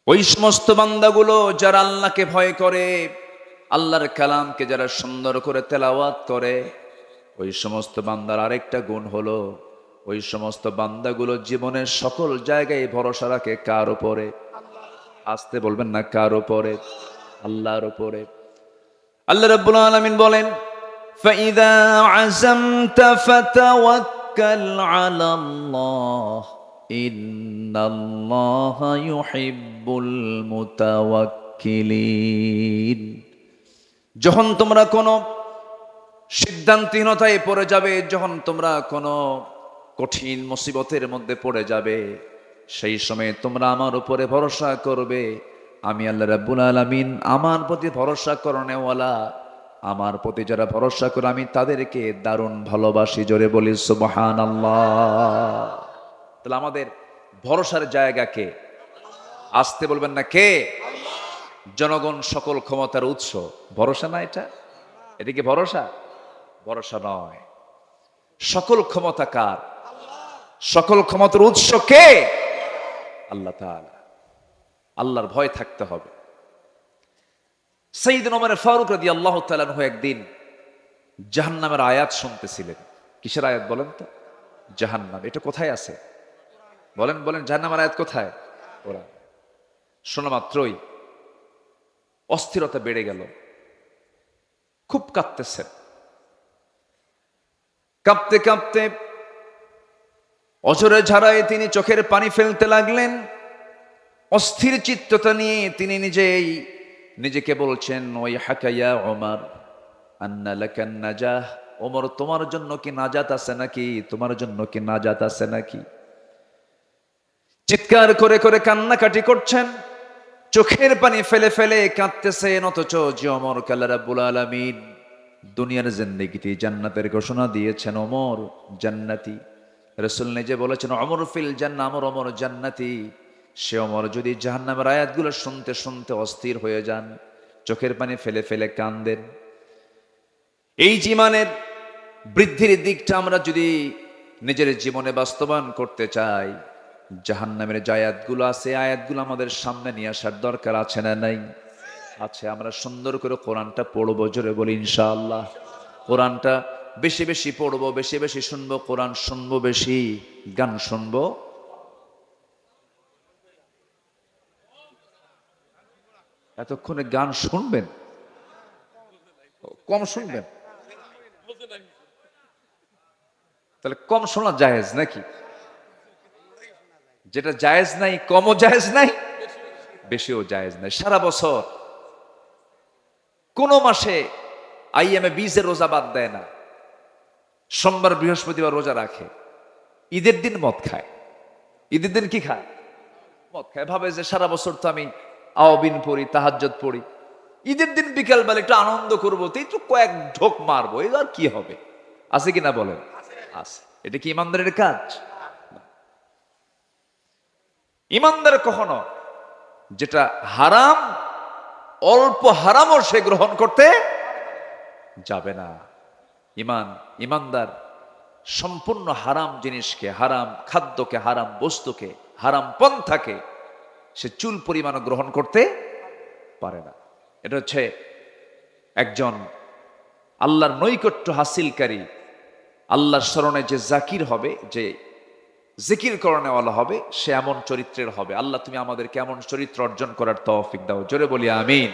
ওই সমস্ত বান্দাগুলো যারা আল্লাহকে ভয় করে, আল্লাহর কালামকে যারা সুন্দর করে তেলাওয়াত করে, ওই সমস্ত বান্দার আরেকটা গুণ হলো ওই সমস্ত বান্দাগুলো জীবনের সকল জায়গায় ভরসা রাখে কার উপরে? আসতে বলবেন না, কার উপরে? আল্লাহর উপরে। আল্লাহ রাব্বুল আলামিন বলেন, ফাইদা আযামতা ফাতাওয়াক্কাল আলাল্লাহ ইন্নাল্লাহা ইউহিব্বুল মুতাওয়াক্কিলিন। যখন তোমরা কোনো সিদ্ধান্তহীনতায় পড়ে যাবে, যখন তোমরা কোনো কঠিন মুসিবতের মধ্যে পড়ে যাবে, সেই সময় তোমরা আমার উপরে ভরসা করবে। আমি আল্লাহ রাব্বুল আলামিন আমার প্রতি ভরসা করনেওয়ালা, আমার প্রতি যারা ভরসা করে আমি তাদেরকে দারুণ ভালোবাসি। জোরে বলি সুবহানাল্লাহ। তাহলে আমাদের ভরসার জায়গাকে, আসতে বলবেন না, কে? জনগণ সকল ক্ষমতার উৎস। ভরসা না এটা? এটা কি ভরসা? ভরসা নয়। সকল ক্ষমতা কার? সকল ক্ষমতার উৎস কে? আল্লাহ তাআলা। আল্লাহর ভয় থাকতে হবে। সাইয়েদনা ওমর ফারুক রাদিয়াল্লাহু তাআলা আনহু একদিন জাহান্নামের আয়াত শুনতেছিলেন। কিসের আয়াত বলেন তো? জাহান্নাম। এটা কোথায় আছে? বলেন বলেন, জাহান্নামের আয়াত কোথায়? কোরআন। শোনা মাত্রই অস্থিরতা বেড়ে গেল, খুব কাঁদতেছেন। কাঁপতে কাঁপতে অঝরে ঝাড়ায় তিনি চোখের পানি ফেলতে লাগলেন। অস্থির চিত্ততা নিয়ে তিনি নিজেকে বলছেন, ওই হাকাইয়া ওমর আন্না লাকান নাজাহ। ওমর, তোমার জন্য কি নাজাত আছে নাকি? তোমার জন্য কি নাজাত আছে নাকি? চিৎকার করে করে কান্নাকাটি করছেন, চোখের পানি ফেলে ফেলে কাঁদতেছেন। অথচ যে ওমর আল্লাহ রাব্বুল আলামিন দুনিয়ার জিন্দেগিতে জান্নাতের ঘোষণা দিয়েছেন, ওমর জান্নাতি। রাসূল নিজে বলেছেন, ওমর ফিল জান্নাহ, ওমর জান্নাতি। সে ওমর যদি জাহান্নামের আয়াতগুলো শুনতে শুনতে অস্থির হয়ে যান, চোখের পানি ফেলে ফেলে কাঁদেন। এই জীবনের বৃদ্ধির দিকটা আমরা যদি নিজের জীবনে বাস্তবায়ন করতে চাই, জাহান্নামের যে আয়াতগুলো আছে, আয়াতগুলো আমাদের সামনে নিয়ে আসার দরকার আছে না নাই? আছে। আমরা সুন্দর করে কোরআনটা পড়বো। জোরে বলি ইনশাআল্লাহ। কোরআনটা বেশি বেশি পড়বো, বেশি বেশি শুনবো। কোরআন শুনবো বেশি, গান শুনবো। এতক্ষণে গান শুনবেন, কম শুনবেন? তাহলে কম শোনা জায়েজ নাকি? যেটা জায়েজ নাই, কমও জায়েজ নাই, বেশিও জায়েজ নাই। সারা বছর কোন মাসে আইএমএ 20 রোজা বাদ দেয় না, সোমবার বৃহস্পতিবার রোজা রাখে, ঈদের দিন মদ খায়। ঈদের দিন কি খায়? মদ খায়। ভাবে যে সারা বছর তো আমি আওয়াবিন পড়ি, তাহাজ্জুদ পড়ি, ঈদের দিন বিকাল বেলা একটু আনন্দ করবো, তো একটু কয়েক ঢোক মারবো, এর আর কি হবে? আছে কিনা বলেন? আছে। এটা কি ইমানদারের কাজ? ইমানদার কখনো যেটা হারাম, অল্প হারামও সে গ্রহণ করতে যাবে না। ইমানদার সম্পূর্ণ হারাম জিনিসকে, হারাম খাদ্যকে, হারাম বস্তুকে, হারাম পন্থাকে সে চুল পরিমাণ গ্রহণ করতে পারে না। এটা হচ্ছে একজন আল্লাহর নৈকট্য হাসিলকারী, আল্লাহর স্মরণে যে জাকির হবে, যে জিকির করণেওয়ালা হবে, সে এমন চরিত্রের হবে। আল্লাহ তুমি আমাদেরকে এমন চরিত্র অর্জন করার তৌফিক দাও, জোরে বলি আমিন।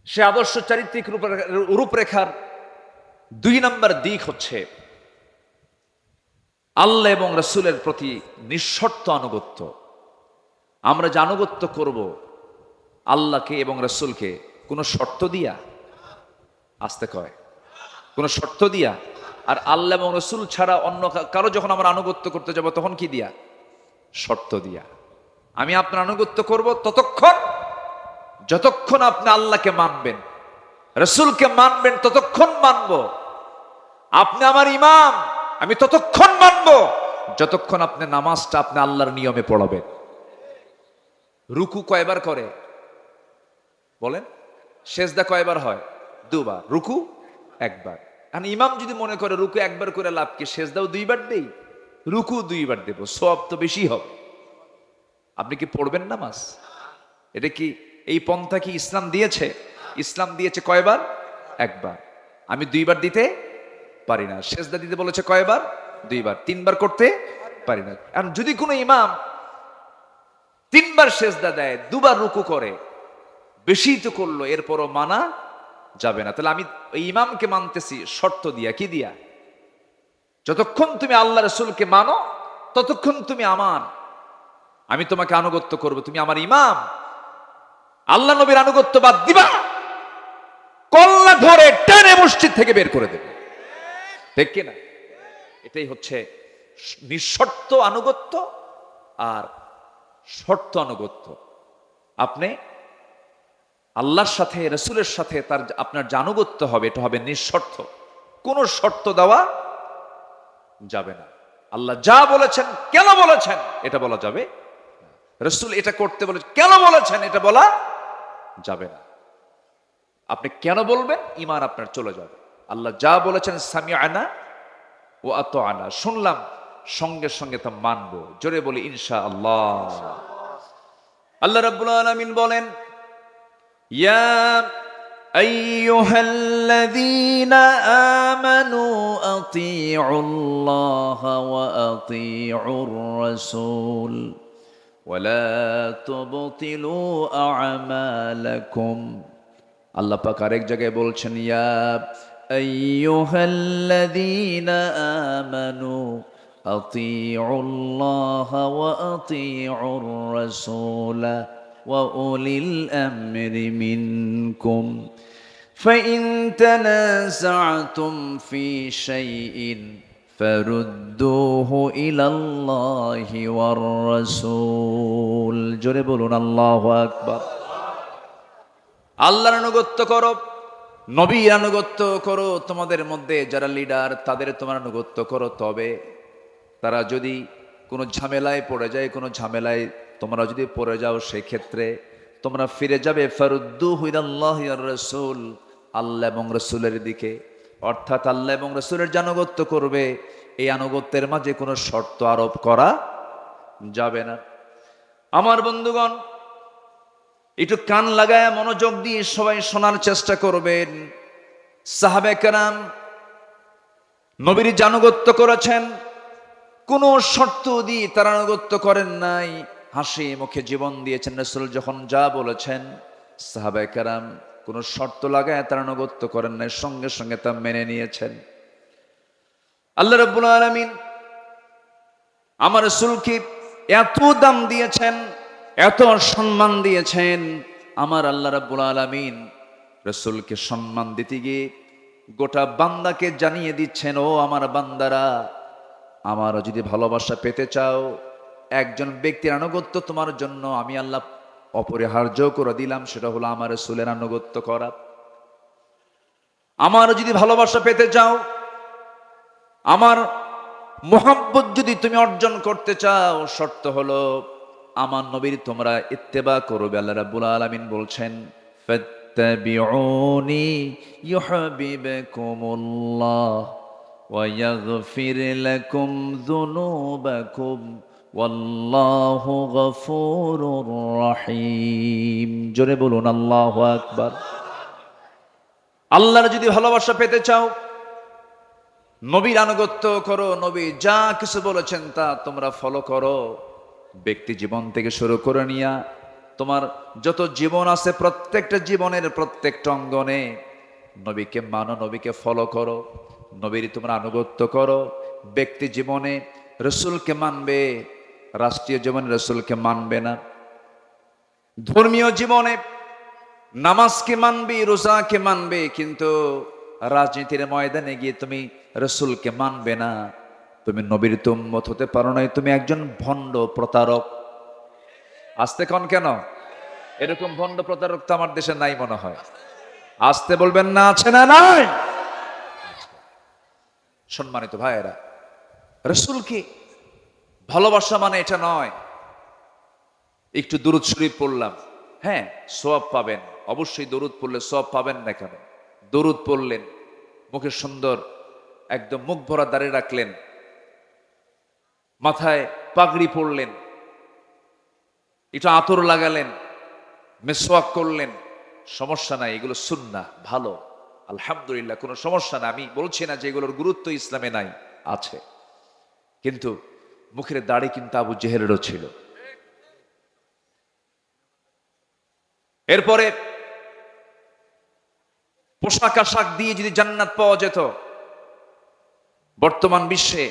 সে আদর্শ চারিত্রিক রূপরেখার 2 নম্বর দিক হচ্ছে আল্লাহ এবং রাসূলের প্রতি নিঃশর্ত আনুগত্য। আমরা যে আনুগত্য করব আল্লাহকে এবং রাসূলকে, কোনো শর্ত দিয়া, আসতে কয়, কোনো শর্ত দিয়া। আর আল্লাহ এবং রাসূল ছাড়া অন্য কারো যখন আমরা আনুগত্য করতে যাব তখন কি দিয়া? শর্ত দিয়া। আমি আপনার আনুগত্য করব যতক্ষণ আপনি আল্লাহকে মানবেন, রাসূলকে মানবেন, ততক্ষণ মানব। আপনি আমার ইমাম, আমি ততক্ষণ মানব যতক্ষণ আপনি নামাজটা আপনি আল্লাহর নিয়মে পড়াবেন। রুকু কয়বার করে বলেন? সেজদা কয়বার হয়? 2 বার। রুকু 1 বার। আর ইমাম যদি মনে করে রুকু 1 বার করে লাভ কি, সেজদাও 2 বার দেই, রুকু 2 বার দেব, সওয়াব তো বেশি হবে। আপনি কি পড়বেন নামাজ? এটা কি, এই পন্থা কি ইসলাম দিয়েছে? ইসলাম দিয়েছে কয়বার? 1 বার। আমি 2 বার দিতে পারি না। সেজদা দিতে বলেছে কয়বার? 2 বার। 3 বার করতে পারি না। এখন যদি কোনো ইমাম 3 বার সেজদা দেয়, 2 বার রুকু করে, বেশি তো করলো, এরপরও মানা যাবে না। তাহলে আমি ওই ইমামকে মানতেছি শর্ত দিয়া। কি দিয়া? যতক্ষণ তুমি আল্লাহ রাসূলকে মানো ততক্ষণ তুমি আমার, আমি তোমাকে আনুগত্য করব, তুমি আমার ইমাম। আল্লাহ নবীর আনুগত্য বাদ দিবা, কল্লা ধরে টেনে মসজিদ থেকে বের করে দেবে। ঠিক কিনা? এটাই হচ্ছে নিঃশর্ত আনুগত্য আর শর্ত আনুগত্য। আপনি আল্লাহর সাথে, রাসূলের সাথে তার আপনার যে আনুগত্য হবে, এটা হবে নিঃশর্ত, কোনো শর্ত দেওয়া যাবে না। আল্লাহ যা বলেছেন, কেন বলেছেন এটা বলা যাবে, রাসূল এটা করতে বলেছেন, কেন বলেছেন এটা বলা যাবে না। আপনি কেন বলবেন, ঈমান আপনার চলে যাবে। আল্লাহ যা বলেছেন সামিআনা ওয়া আতাআনা, শুনলাম, সঙ্গে সঙ্গে তা মানবো। জোরে বলি ইনশাআল্লাহ। আল্লাহ রাব্বুল আলামিন বলেন, ইয়া আইয়ুহাল্লাযীনা আমানু আতিউল্লাহা ওয়া আতিউর রাসূল ওয়া লা তুবতিলু আ'মালাকুম। আল্লাহ পাক আরেক জায়গায় বলছেন, ইয়া আইয়ুহাল্লাযীনা আমানু আতিউল্লাহা ওয়া আতিউর রাসূল ওয়া উলিল আমরি মিনকুম ফাইন তানাযা'তুম ফি শাইইন ফারুদ্দুহু ইলাল্লাহি ওয়ার রাসূল। জোরে বলুন আল্লাহু আকবার। আল্লাহর আনুগত্য করো, নবীর আনুগত্য করো, তোমাদের মধ্যে যারা লিডার তাদের তোমার আনুগত্য করো। তবে তারা যদি কোনো ঝামেলায় পড়ে যায়, কোনো ঝামেলায় তোমরা যদি পড়ে যাও, সেক্ষেত্রে তোমরা ফিরে যাবে ফারুদ্দুহু ইলাল্লাহি ওয়ার রাসূল, আল্লাহ এবং রাসূলের দিকে। অর্থাৎ আল্লাহ এবং রাসূলের যে আনুগত্য করবে, এই আনুগত্যের মাঝে কোনো শর্ত আরোপ করা যাবে না। আমার বন্ধুগণ, একটু কান লাগায় মনোযোগ দিয়ে সবাই শোনার চেষ্টা করবেন। সাহাবে কেরাম নবীর আনুগত্য করেছেন, কোনো শর্ত দিয়ে তারা আনুগত্য করেন নাই, হাসি মুখে জীবন দিয়েছেন। রাসূল যখন যা বলেছেন, সাহাবে কেরাম কোনো শর্ত লাগায় তারা আনুগত্য করেন নাই, সঙ্গে সঙ্গে তা মেনে নিয়েছেন। আল্লাহ রাব্বুল আলামিন আমার রাসূলকে এত দাম দিয়েছেন, এত সম্মান দিয়েছেন। আমার আল্লাহ রাব্বুল আলামিন রাসূলকে সম্মান দিতে গিয়ে গোটা বান্দাকে জানিয়ে দিচ্ছেন, ও আমার বান্দারা, আমার যদি ভালোবাসা পেতে চাও, একজন ব্যক্তির আনুগত্য তোমার জন্য আমি আল্লাহ অপরিহার্য করে দিলাম, সেটা হলো আমার রাসূলের আনুগত্য করা। আমার যদি ভালোবাসা পেতে চাও, আমার মোহাব্বত যদি তুমি অর্জন করতে চাও, শর্ত হলো আমার নবীর তোমরা ইত্তেবা করবে। আল্লাহ রাব্বুল আলামিন বলছেন, ফাত্তাবিউনি ইউহিব্বুকুমুল্লাহ ওয়া ইয়াগফির লাকুম যুনুবাকুম ওয়াল্লাহু গফুরুর রহিম। জোরে বলুন আল্লাহু আকবার। আল্লাহর যদি ভালোবাসা পেতে চাও, নবীর আনুগত্য করো, নবী যা কিছু বলেছেন তা তোমরা ফলো করো। ব্যক্তি জীবন থেকে শুরু করে নিয়া তোমার যত জীবন আছে প্রত্যেকটা জীবনের প্রত্যেকটা অঙ্গনে নবীকে মানো, নবীকে ফলো করো, নবীর তোমরা আনুগত্য করো। ব্যক্তি জীবনে রসুলকে মানবে, রাষ্ট্রীয় জীবনে রসুলকে মানবে না। ধর্মীয় জীবনে নামাজকে মানবে, রোজাকে মানবে, কিন্তু রাজনীতির ময়দানে গিয়ে তুমি রসুলকে মানবে না। তুমি নবীর উম্মত হতে পারো না, তুমি একজন ভণ্ড প্রতারক। আসতে কন কেন? এরকম ভণ্ড প্রতারক তো আমার দেশে নাই মনে হয়। আসতে বলবেন না, আছে না নাই? সম্মানিত ভাইয়েরা, রসুলকে ভালোবাসা মানে এটা নয় একটু দুরূদ শরীফ পড়লাম, হ্যাঁ সওয়াব পাবেন, অবশ্যই দরুদ পড়লে সওয়াব পাবেন না কেন? দরুদ পড়লেন, মুখে সুন্দর একদম মুখ ভরা দাঁড়িয়ে রাখলেন, মাথায় পাগড়ি পরলেন, একটু আতর লাগালেন, মেসওয়াক করলেন, সমস্যা নাই, এগুলো সুন্নাহ, ভালো, আলহামদুলিল্লাহ, কোনো সমস্যা না। আমি বলছি না যে এগুলোর গুরুত্ব ইসলামে নাই, আছে। কিন্তু মুখের দাড়ি কিন্তু আবু জেহেলেরও ছিল। এরপরে পোশাক আশাক দিয়ে যদি জান্নাত পাওয়া যেত, বর্তমান বিশ্বে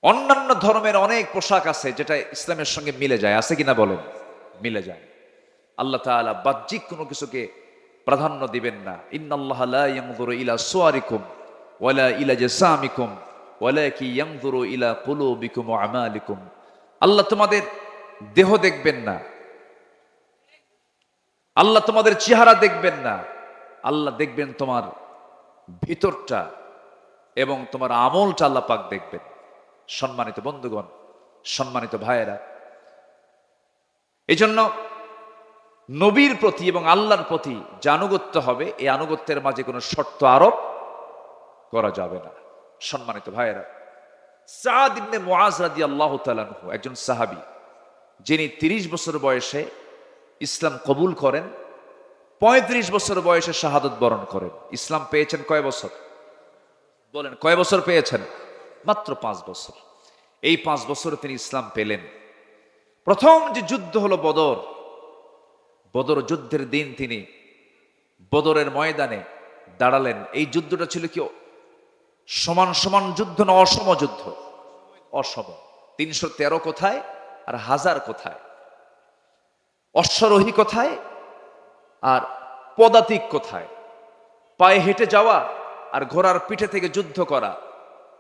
অন্যান্য ধর্মের অনেক পোশাক আছে যেটা ইসলামের সঙ্গে মিলে যায়, আছে কিনা বলেন? মিলে যায়। আল্লাহ তাআলা বাহ্যিক কোনো কিছুকে প্রাধান্য দিবেন না। ইন্নাল্লাহা লা ইয়ানজুরু ইলা সুওয়ারিকুম ওয়ালা ইলা জাসামিকুম ওয়ালাকিন ইয়ানজুরু ইলা কুলুবিকুম ওয়া আমালিকুম। আল্লাহ তোমাদের দেহ দেখবেন না, আল্লাহ তোমাদের চেহারা দেখবেন না, আল্লাহ দেখবেন তোমার ভিতরটা এবং তোমার আমলটা আল্লাহ পাক দেখবেন। সম্মানিত বন্ধুগণ, সম্মানিত ভাইয়েরা, এই জন্য নবীর প্রতি এবং আল্লাহর প্রতি যে আনুগত্য হবে, এই আনুগত্যের মাঝে কোনো শর্ত আরোপ করা যাবে না। সম্মানিত ভাইয়েরা, সাদ ইবনে মুআজ রাদিয়াল্লাহু তাআলা আনহু একজন সাহাবী, যিনি 30 বছর বয়সে ইসলাম কবুল করেন, 35 বছর বয়সে শাহাদত বরণ করেন। ইসলাম পেয়েছেন কয় বছর? বলেন, কয় বছর পেয়েছেন? মাত্র 5 বছর। এই 5 বছরে তিনি ইসলাম পেলেন। প্রথম যে যুদ্ধ হলো বদর, বদর যুদ্ধের দিন তিনি বদরের ময়দানে দাঁড়ালেন। এই যুদ্ধটা ছিল কি সমান সমান যুদ্ধ না অসম যুদ্ধ? অসম। 313 কোথায় আর 1000 কোথায়? অশ্বারোহী কোথায় আর পদাতিক কোথায়? পায়ে হেঁটে যাওয়া আর ঘোড়ার পিঠে থেকে যুদ্ধ করা,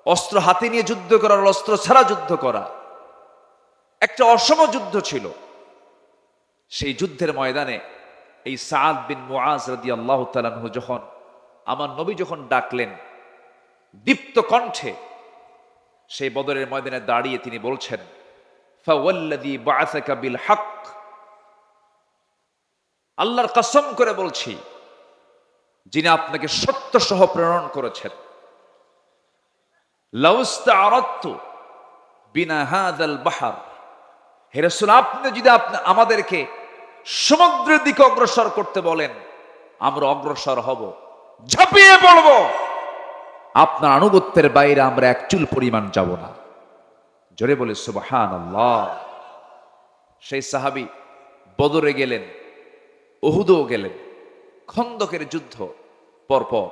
অস্ত্র হাতে নিয়ে যুদ্ধ করা আর অস্ত্র ছাড়া যুদ্ধ করা, একটা অসম যুদ্ধ ছিল। সেই যুদ্ধের ময়দানে এই সাদ বিন মুআজ রাদিয়াল্লাহু তাআলা আনহু যখন আমার নবী যখন ডাকলেন দীপ্ত কণ্ঠে, সেই বদরের ময়দানে দাঁড়িয়ে তিনি বলছেন, ফাওয়াল্লাযী বাআসাকা বিল হক, আল্লাহর কসম করে বলছি যিনি আপনাকে সত্য সহ প্রেরণ করেছেন, লাউস্তাআরাদতু বিনা হাযাল বাহর, হে রাসূল, আপনি যদি আমাদেরকে সমুদ্রের দিকে অগ্রসর করতে বলেন, আমরা অগ্রসর হব, ঝাঁপিয়ে পড়ব, আপনার আনুগত্যের বাইরে আমরা এক চুল পরিমাণ যাব না। জোরে বলে সুবহানাল্লাহ। সেই সাহাবী বদরে গেলেন, উহুদও গেলেন, খন্দকের যুদ্ধ পরপর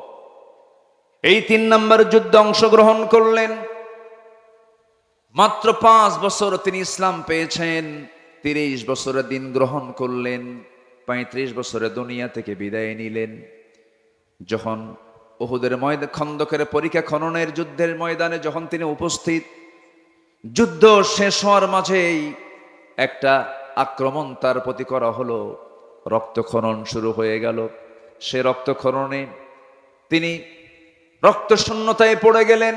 এই 3 নম্বর যুদ্ধে অংশগ্রহণ করলেন। মাত্র 5 বছর তিনি ইসলাম পেয়েছেন, 30 বছরের দিন গ্রহণ করলেন, 35 বছরে দুনিয়া থেকে বিদায় নিলেন। যখন উহুদের ময়দানে, খন্দকের পরীক্ষা খননের যুদ্ধের ময়দানে যখন তিনি উপস্থিত, যুদ্ধ শেষ হওয়ার মাঝেই একটা আক্রমণ তার প্রতি করা হলো, রক্তক্ষরণ শুরু হয়ে গেল। সে রক্তক্ষরণে তিনি রক্ত শূন্যতায় পড়ে গেলেন।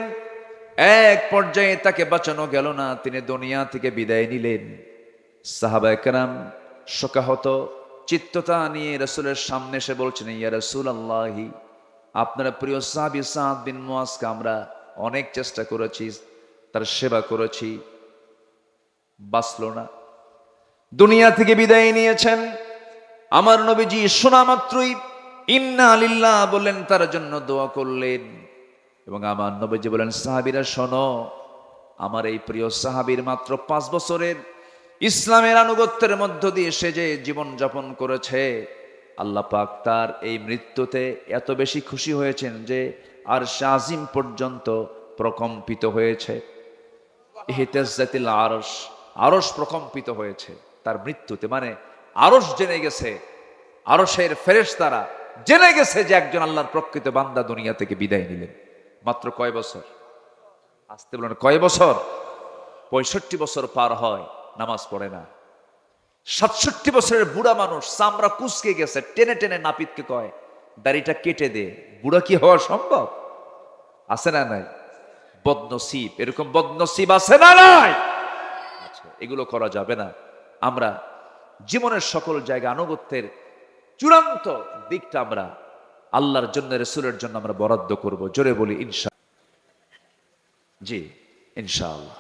এক পর্যায়ে তাকে বাঁচানো গেল না, তিনি দুনিয়া থেকে বিদায় নিলেন। সাহাবায়ে কেরাম শোকাহত চিত্ততা নিয়ে রাসূলের সামনে এসে বলছেন, ইয়া রাসূলুল্লাহি, আপনার প্রিয় সাহাবী সাদ বিন মুআজকে আমরা অনেক চেষ্টা করেছি, তার সেবা করেছি, বাঁচল না, দুনিয়া থেকে বিদায় নিয়েছেন। আমার নবীজি শোনা মাত্রই ইন্না লিল্লাহ বললেন, তার জন্য দোয়া করলেন। এবং আমার নবীজি বলেন, সাহাবীরা শোনো, আমার এই প্রিয় সাহাবীর মাত্র 5 বছরের ইসলামের আনুগত্যের মধ্য দিয়ে সে যে জীবন যাপন করেছে, আল্লাহ পাক তার এই মৃত্যুতে এত বেশি খুশি হয়েছেন যে আরশ আজিম পর্যন্ত প্রকম্পিত হয়েছে। ইহতাজ্জাতিল আরশ, আরশ প্রকম্পিত হয়েছে তার মৃত্যুতে। মানে আরশ জেনে গেছে, আরশের ফেরেশতারা জেনে গেছে যে একজন আল্লাহর প্রকৃত বান্দা দুনিয়া থেকে বিদায় নিলেন। মাত্র কয় বছর? আসতে বলেন, কয় বছর? 65 বছর পার হয়, নামাজ পড়ে না। 67 বছরের বুড়া মানুষ, চামড়া কুচকে গেছে, টেনে টেনে নাপিতকে কয় দাড়িটা কেটে দে। বুড়া কি হওয়া সম্ভব? আছে না নাই? বদনসিব, এরকম বদনসিব আছে না নাই? আচ্ছা, এগুলো করা যাবে না। আমরা জীবনের সকল জায়গা আনুগত্যের চূড়ান্ত দিকটা আমরা আল্লাহর জন্য, রাসূলের জন্য আমরা বরাদ্দ করব। জোরে বলি ইনশাআল্লাহ। জি ইনশাআল্লাহ।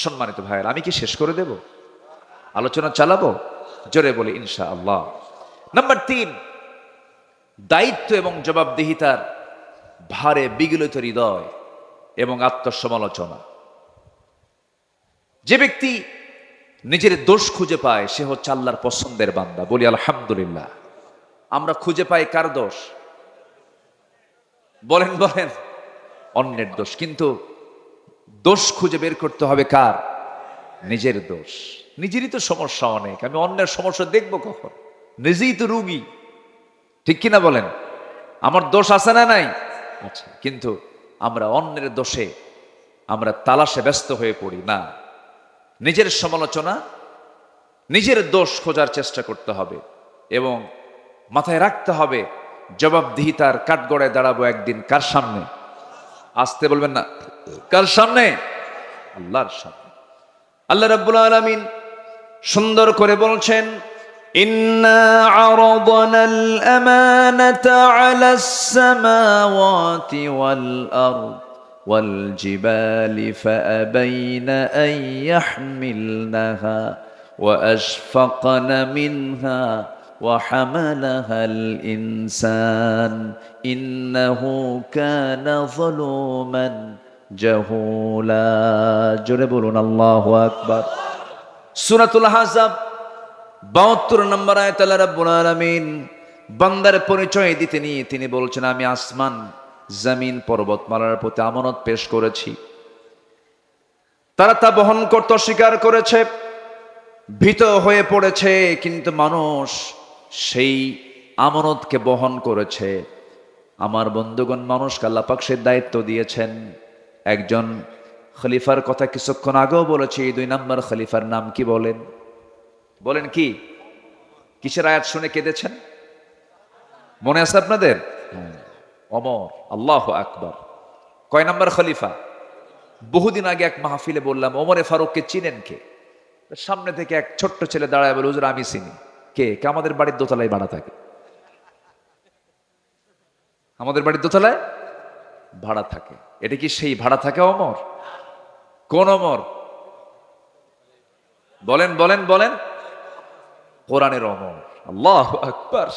সম্মানিত ভাইয়েরা, আমি কি শেষ করে দেব? আলোচনা চালাবো? জোরে বলি ইনশাআল্লাহ। নাম্বার 3, দায়িত্ব এবং জবাবদিহিতার ভারে বিগলিত হৃদয় এবং আত্মসমালোচনা। যে ব্যক্তি নিজের দোষ খুঁজে পায় সে হচ্ছে আল্লাহর পছন্দের বান্দা। বলি আলহামদুলিল্লাহ। আমরা খুঁজে পাই কার দোষ? বলেন বলেন, অন্যের দোষ। কিন্তু দোষ খুঁজে বের করতে হবে কার? নিজের দোষ। নিজেরই তো সমস্যা অনেক, আমি অন্যের সমস্যা দেখবো কখন? নিজেই তো রুগী, ঠিক কিনা বলেন? আমার দোষ আছে না নাই? আচ্ছা, কিন্তু আমরা অন্যের দোষে আমরা তালাশে ব্যস্ত হয়ে পড়ি না। নিজের সমালোচনা, নিজের দোষ খোঁজার চেষ্টা করতে হবে এবং মাথায় রাখতে হবে জবাবদিহিতার কাঠগড়ায় দাঁড়াবো একদিন। কার সামনে? আসতে বলবেন না, কার সামনে? আল্লাহর সামনে। আল্লাহ রাব্বুল আলামিন সুন্দর করে বলছেন, ইন্না আরাদনাল আমানাতা আলাস সামাওয়াতি ওয়াল আরদ ওয়াল জিবালি ফাআবাইনা আন ইয়াহমিলনাহা ওয়া আশফাকনা মিনহা ওয়া হামালাহাল ইনসান ইন্নাহু কানা যালুমান জাহুলা। জোরে বলুন আল্লাহু আকবার। সূরাতুল আহজাব 72 নম্বর আয়াত আল্লাহ রাব্বুল আলামিন বান্দার পরিচয় দিতে নিয়ে তিনি বলছেন, আমি আসমান, জমিন, পর্বতমালার প্রতি আমানত পেশ করেছি, তারা তা বহন করতে অস্বীকার করেছে, ভীত হয়ে পড়েছে, কিন্তু মানুষ সেই আমানতকে বহন করেছে। আমার বন্ধুগণ, মানুষকে আল্লাহ পাক সে দায়িত্ব দিয়েছেন। একজন খলিফার কথা কিছুক্ষণ আগেও বলেছি। 2 নম্বর খলিফার নাম কি বলেন? বলেন কি? কিসের আয়াত শুনে কেঁদেছেন? মনে আছে আপনাদের? ওমর। আল্লাহু আকবার। কয় নম্বর খলিফা? বহুদিন আগে এক মাহফিলে বললাম, ওমরে ফারুককে চিনেন কে? সামনে থেকে এক ছোট্ট ছেলে দাঁড়ায় বলে, হুজুর আমি চিনি। কে? আমাদের বাড়ির দোতলায় ভাড়া থাকে। আমাদের বাড়ির দোতলায় ভাড়া থাকে। এটা কি সেই ভাড়া থাকে ওমর? কোন ওমর? বলেন বলেন বলেন। কোরআনের ওমর। আল্লাহু আকবার।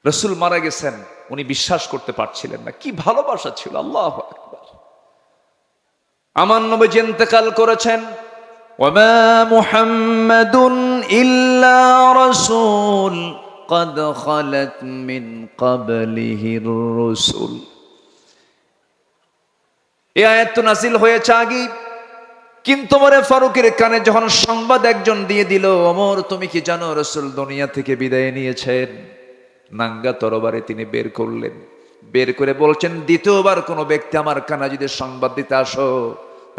রাসূল মারা গেছেন, উনি বিশ্বাস করতে পারছিলেন না। কি ভালোবাসা ছিল! আল্লাহু আকবার। আমার নবী ইন্তেকাল করেছেন। ওয়ামা মুহাম্মাদুন ইল্লা রাসূল قد خلت من قبله الرسل। এই আয়াত নাযিল হয়েছে আগে, কিন্তু ওমর ফারুকের কানে যখন সংবাদ একজন দিয়ে দিল, ওমর তুমি কি জানো রাসূল দুনিয়া থেকে বিদায় নিয়েছেন? নাঙ্গা তরবারি তিনি বের করলেন, বের করে বলছেন, দ্বিতীয়বার কোনো ব্যক্তি আমার কানে যদি সংবাদ দিতে আসো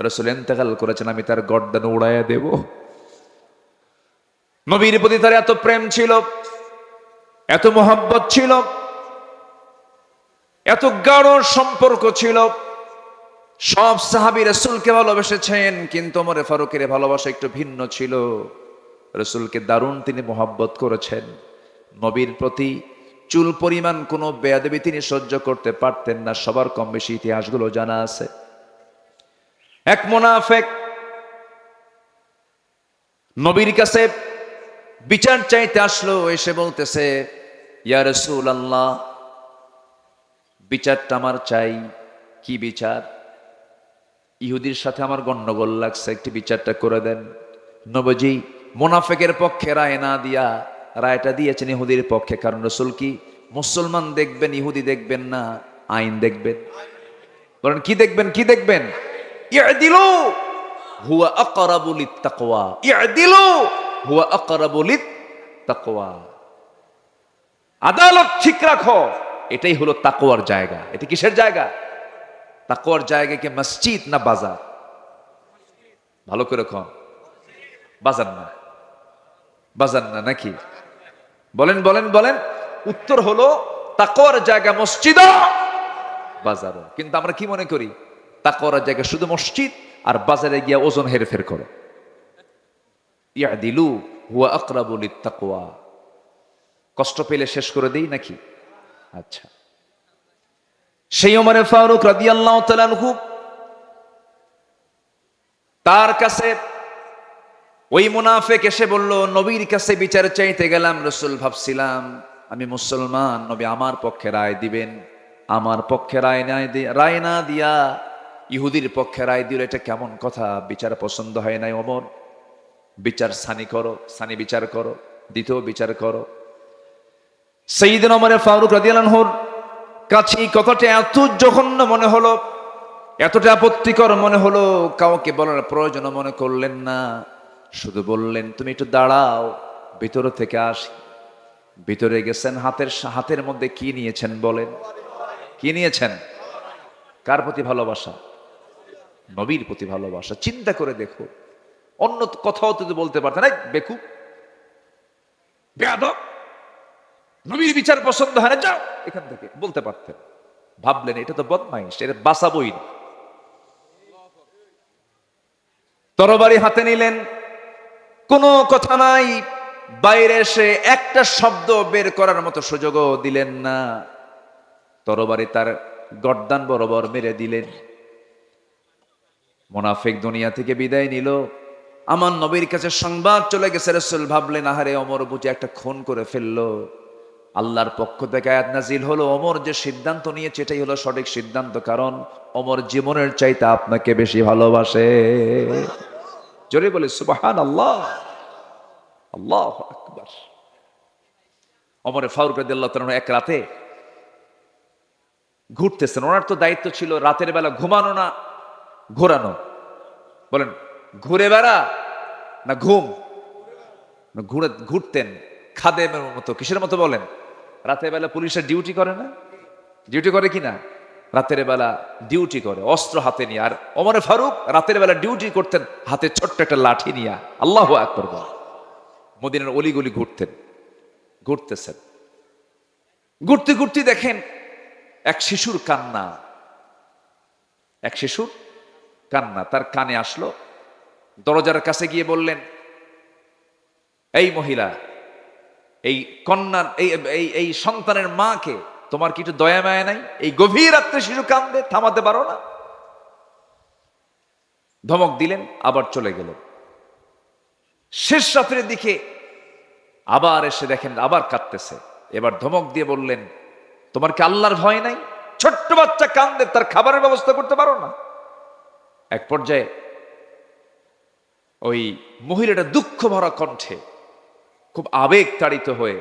রাসূল ইন্তেকাল করেছেন, আমি তার গর্দান উড়াইয়া দেব। নবীর প্রতি তার এত প্রেম ছিল, এত মোহাব্বত ছিল। এত গাঢ় সম্পর্ক ছিল। সব সাহাবী রাসূলকে ভালোবেসেছেন, কিন্তু ওমর ফারুকের ভালোবাসা একটু ভিন্ন ছিল। রাসূলকে দারুণ তিনি মোহাব্বত করেছেন। নবীর প্রতি চুল পরিমাণ কোনো বেয়াদবি তিনি সহ্য করতে পারতেন না। সবার কম বেশি ইতিহাসগুলো জানা আছে। এক মুনাফিক নবীর কাছে বিচার চাইতে আসলো, এসে বলতেছে, ইয়া রাসূলুল্লাহ, বিচারটা আমার চাই। কি বিচার? ইহুদির সাথে আমার গন্ডগোল লাগছে, একটি বিচারটা করে দেন। নবীজি মুনাফিকের পক্ষে রায় না দিয়া রায়টা দিয়েছেন ইহুদির পক্ষে। কারণ রাসূল কি মুসলমান দেখবেন, ইহুদি দেখবেন না, আইন দেখবেন। বলেন কি দেখবেন? কি দেখবেন? ইআদিলু হুয়া আকরাবু লিত্তাকওয়া, ইআদিলু হুয়া আকরাবু লিত্তাকওয়া। আদালত ঠিক রাখো, এটাই হলো তাকওয়ার জায়গা। এটা কিসের জায়গা? তাকওয়ার জায়গা কি মসজিদ না বাজার? ভালো করে কন। বাজার না, বাজার না নাকি? বলেন বলেন বলেন। উত্তর হলো তাকওয়ার জায়গা মসজিদ, বাজার। কিন্তু আমরা কি মনে করি? তাকওয়ার জায়গা শুধু মসজিদ, আর বাজারে গিয়া ওজন হেরফের করো। ইয়াদিলু হুয়া আকরাবু লিত্তাকওয়া। কষ্ট পেলে শেষ করে দেই নাকি? আচ্ছা, সেই ওমর ফারুক রাদিয়াল্লাহু তাআলা আনহু, তার কাছে ওই মুনাফিক এসে বলল, নবীর কাছে বিচার চাইতে গেলাম। রাসূল ভাবছিলাম আমি মুসলমান, নবী আমার পক্ষে রায় দিবেন। আমার পক্ষে রায় না দিয়া ইহুদির পক্ষে রায় দিল, এটা কেমন কথা? বিচার পছন্দ হয় নাই ওমর। বিচার সানি করো, সানি বিচার করো, দ্বিতীয় বিচার করো। সাইয়েদনা ওমর ফারুক রাদিয়াল্লাহু আনহুর কাছে কথাটা এত জঘন্য মনে হলো, এতটা আপত্তিকর মনে হলো, কাউকে বলার প্রয়োজন মনে করলেন না। শুধু বললেন, তুমি একটু দাঁড়াও, ভিতর থেকে আসি। ভিতরে গেছেন, হাতের মধ্যে কি নিয়েছেন বলেন? কি নিয়েছেন? কার প্রতি ভালোবাসা? নবীর প্রতি ভালোবাসা। চিন্তা করে দেখো, অন্য কথাও তো বলতে পারতেন, এই বেকুব, বেয়াদব, নবীর বিচার পছন্দ হয় না, যাও এখান থেকে, বলতে পারতেন। ভাবলেন এটা তো বদমাইশ, এটা বাঁচাবই না। তরবারি হাতে নিলেন, কোনো কথা নাই। বাইরে এসে একটা শব্দ বের করার মতো সুযোগও দিলেন না। তরবারি তার গর্দান বরাবর মেরে দিলেন। মুনাফিক দুনিয়া থেকে বিদায় নিল। আমার নবীর কাছে সংবাদ চলে গেছে। রাসূল ভাবলেন, আহারে ওমর বুঝি একটা খুন করে ফেললো। আল্লাহর পক্ষ থেকে আয়াত নাজিল হলো, ওমর যে সিদ্ধান্ত নিয়েছে এটাই হলো সঠিক সিদ্ধান্ত, কারণ ওমর জীবনের চাইতে আপনাকে বেশি ভালোবাসে। জোরে বলে সুবহানাল্লাহ, আল্লাহু আকবার। ওমর ফারুক রাদিয়াল্লাহু তাআলা এক রাতে ঘুরতেছেন। ওনার তো দায়িত্ব ছিল রাতের বেলা ঘুমানো না ঘোরানো। বলেন ঘুরে বেড়া না ঘুম? ঘুরতেন খাদেমের মতো। কিসের মতো বলেন? রাতের বেলা পুলিশের ডিউটি করে না? ডিউটি করে কিনা? রাতের বেলা ডিউটি করে অস্ত্র হাতে নিয়ে। আর ওমর ফারুক রাতের বেলা ডিউটি করতেন হাতে ছোট্ট একটা লাঠি নিয়ে। আল্লাহু আকবার বল। মদিনার অলিগলি ঘুরতেছেন। ঘুরতে ঘুরতে দেখেন এক শিশুর কান্না। এক শিশুর কান্না তার কানে আসলো। দরজার কাছে গিয়ে বললেন, এই মহিলা, এই কন্যার এই সন্তানের মাকে তোমার কি একটু দয়া মায়া নাই? এই গভীর রাত্রে শিশু কান্দে, থামাতে পারো না? ধমক দিলেন, আবার চলে গেল। শেষ রাত্রের দিকে আবার এসে দেখেন আবার কাঁদতেছে। এবার ধমক দিয়ে বললেন, তোমার কি আল্লাহর ভয় নাই? ছোট্ট বাচ্চা কান্দে, তার খাবারের ব্যবস্থা করতে পারো না? এক পর্যায়ে ওই মহিলাটা দুঃখ ভরা কণ্ঠে খুব আবেগ তাড়িত হয়ে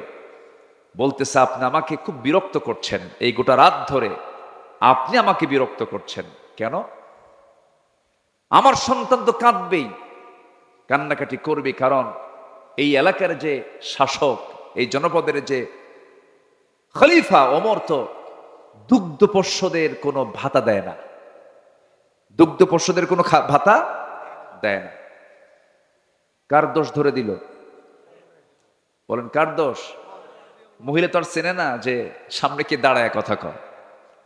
বলতেছে, আপনি আমাকে খুব বিরক্ত করছেন। এই গোটা রাত ধরে আপনি আমাকে বিরক্ত করছেন কেন? আমার সন্তান তো কাঁদবেই, কান্নাকাটি করবে, কারণ এই এলাকার যে শাসক, এই জনপদের যে খলিফা ওমর তো দুগ্ধপোষ্যদের কোনো ভাতা দেয় না। দুগ্ধপোষ্যদের কোনো ভাতা দেয় না। কার দোষ ধরে দিল? বলেন কার দোষ? মহিলা তো আর চেনে না যে সামনে কে দাঁড়ায় কথা কয়।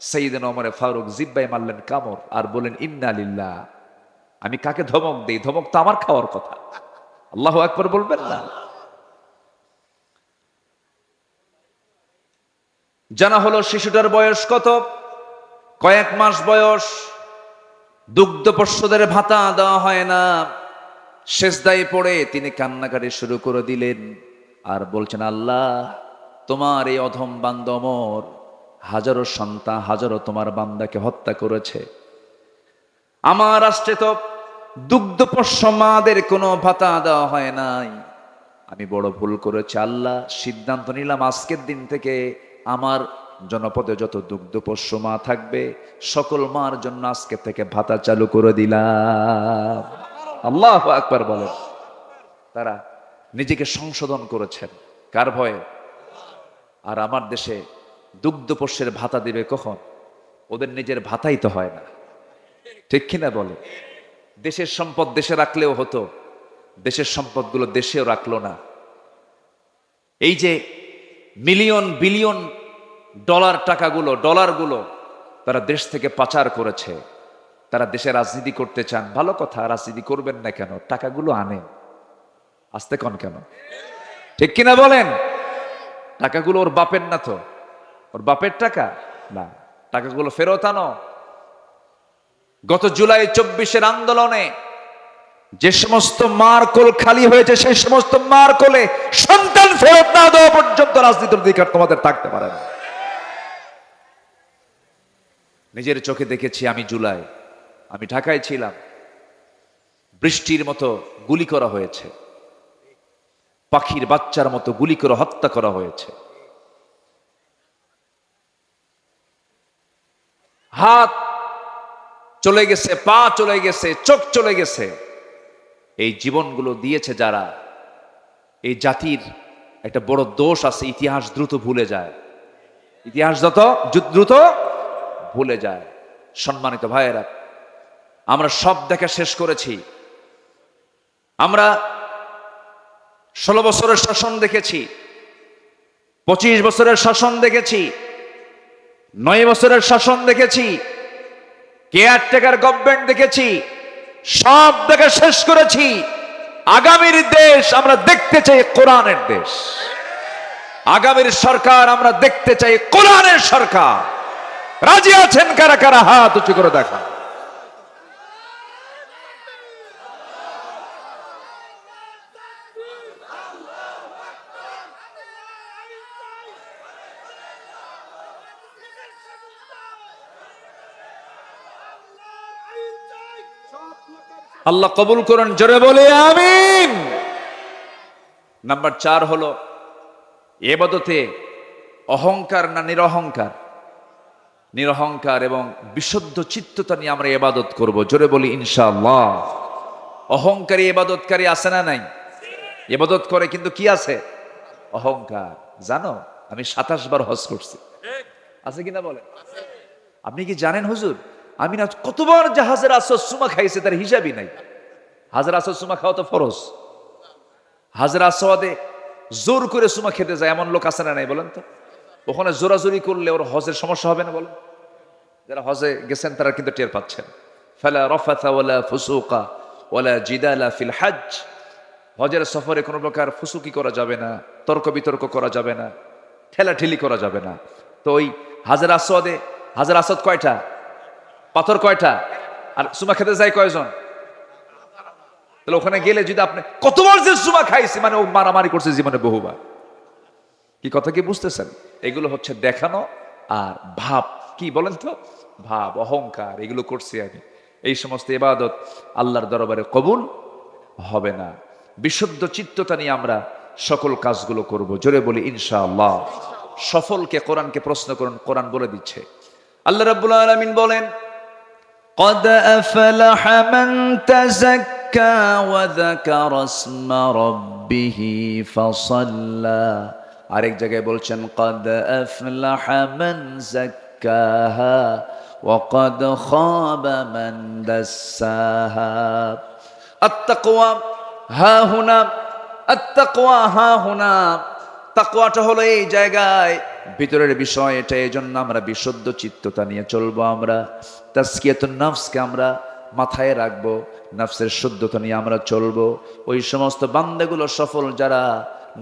সাইয়েদনা ওমর ফারুক জিব্বায় মারলেন কামড় আর বলেন ইন্না লিল্লাহ। আমি কাকে ধমক দেই? ধমক তো আমার খাওয়ার কথা। আল্লাহু আকবার বলবেন না? জানা হলো শিশুটার বয়স কত? কয়েক মাস বয়স। দুগ্ধপোষ্যদের ভাতা দেওয়া হয় না। সেজদায় পড়ে তিনি কান্নাকাটি শুরু করে দিলেন আর বলছেন, আল্লাহ, তোমার এই অধম বান্দা ওমর হাজারো সন্তান, হাজারো তোমার বান্দাকে হত্যা করেছে। আমার রাষ্ট্রে তো দুগ্ধপোষ্য মাদের কোনো ভাতা দেওয়া হয় নাই। আমি বড় ভুল করেছি আল্লাহ। সিদ্ধান্ত নিলাম আজকের দিন থেকে আমার জনপদে যত দুগ্ধপোষ্য মা থাকবে সকল মার জন্য আজকে থেকে ভাতা চালু করে দিলাম। আল্লাহু আকবার বলেন। তারা নিজেকে সংশোধন করেছেন কার ভয়ে? আর আমার দেশে দুগ্ধপোষ্যের ভাতা দিবে কখন? ওদের নিজের ভাতাই তো হয় না, ঠিক কিনা বলে? দেশের সম্পদ দেশে রাখলেও হতো, দেশের সম্পদগুলো দেশেও রাখলো না। এই যে মিলিয়ন বিলিয়ন ডলারগুলো তারা দেশ থেকে পাচার করেছে। তারা দেশে রাজনীতি করতে চান, ভালো কথা, রাজনীতি করবেন না কেন? টাকাগুলো আনেন, আসতে কন কেন? ঠিক কিনা বলেন? টাকাগুলো ওর বাপের না তো? ওর বাপের টাকা না, টাকাগুলো ফেরত আনো। গত জুলাই 24-এর আন্দোলনে যে সমস্ত মার কোল খালি হয়েছে, সেই সমস্ত মার কোলে সন্তান ফেরত না দেওয়া পর্যন্ত রাজনীতির অধিকার তোমাদের থাকতে পারে না। নিজের চোখে দেখেছি আমি। জুলাই আমি ঢাকায় ছিলাম, বৃষ্টির মতো গুলি করা হয়েছে, পাখির বাচ্চার মতো গুলি করে হত্যা করা হয়েছে। হাত চলে গেছে, পা চলে গেছে, চোখ চলে গেছে। এই জীবনগুলো দিয়েছে যারা, এই জাতির একটা বড় দোষ আছে, ইতিহাস দ্রুত ভুলে যায়। ইতিহাস যত দ্রুত ভুলে যায়। সম্মানিত ভাইয়েরা, আমরা সব দেখা শেষ করেছি। আমরা 16 বছরের শাসন দেখেছি, 25 বছরের শাসন দেখেছি, 9 বছরের শাসন দেখেছি, কেয়ারটেকার গভর্নমেন্ট দেখেছি। সব দেখা শেষ করেছি। আগামীর দেশ আমরা দেখতে চাই কোরআনের দেশ। আগামীর সরকার আমরা দেখতে চাই কোরআনের সরকার। রাজি আছেন কারা কারা? হাত উঁচু করে দেখা। আল্লাহ কবুল করুন, জোরে বলে আমিন। নাম্বার 4 হলো ইবাদতে অহংকার না নিরহংকার? নিরহংকার এবং বিশুদ্ধ চিত্ততা নিয়ে আমরা ইবাদত করব। জোরে বলি ইনশাআল্লাহ। অহংকারী ইবাদতকারী আছে না নাই? ইবাদত করে কিন্তু কি আছে? অহংকার। জানো, আমি 27 বার হজ করছি, আছে কিনা বলেন? আপনি কি জানেন হুজুর, আমি না কতবার জাহাজের আসর সুমা খাইছে তার হিসাবই নাই। হাজার আসর সুমা খাওয়া তো ফরজ। হাজার আসওয়াদে জোর করে সুমা খেতে যায় এমন লোক আছে না নাই বলেন তো? ওখানে জোরাজোরি করলে ওর হজের সমস্যা হবে না বলেন? যারা হজে গেছেন তারা কিন্তু টের পাচ্ছেন। ফালা রাফাথা ওয়ালা ফুসুকা ওয়ালা জিদালা ফিল হজ। হজের সফরে কোনো প্রকার ফুসুকি করা যাবে না, তর্ক বিতর্ক করা যাবে না, ঠেলাঠেলি করা যাবে না। তো ওই হাজার আসওয়াদে, হাজার আসওয়াদ কয়টা? পাথর কয়টা? আর সুমা খেতে যায় কয়জন? তাহলে ওখানে গেলে যদি আপনি কতবার যে সুমা খাইছি, মানে ও মারামারি করছে জীবনে বহুবার। কি কথা কি বুঝতেছেন? এগুলো হচ্ছে দেখানো আর ভাব। কি বলেন তো? ভাব, অহংকার, এগুলো করছি আমি। এই সমস্ত ইবাদত আল্লাহর দরবারে কবুল হবে না। বিশুদ্ধ চিত্ততা নিয়ে আমরা সকল কাজগুলো করব। জোরে বলি ইনশাআল্লাহ। সফলকে কোরআনকে প্রশ্ন করুন, কোরআন বলে দিচ্ছে। আল্লাহ রাব্বুল আলামিন বলেন, قد أفلح من تزكى وذكر اسم ربه فصلى। আরেক জায়গায় বলছেন قد أفلح من زكاها وقد خاب من دساها। التقوى ها هنا، التقوى ها هنا। তাকওয়াটা হলো এই জায়গায় ভিতরের বিষয় এটা, এই জন্য আমরা বিশুদ্ধ চিত্ততা নিয়ে চলবো। আমরা তাজকিয়াতুন নফসকে আমরা মাথায় রাখবো, নফসের শুদ্ধতা নিয়ে আমরা চলবো। ওই সমস্ত বান্দাগুলো সফল যারা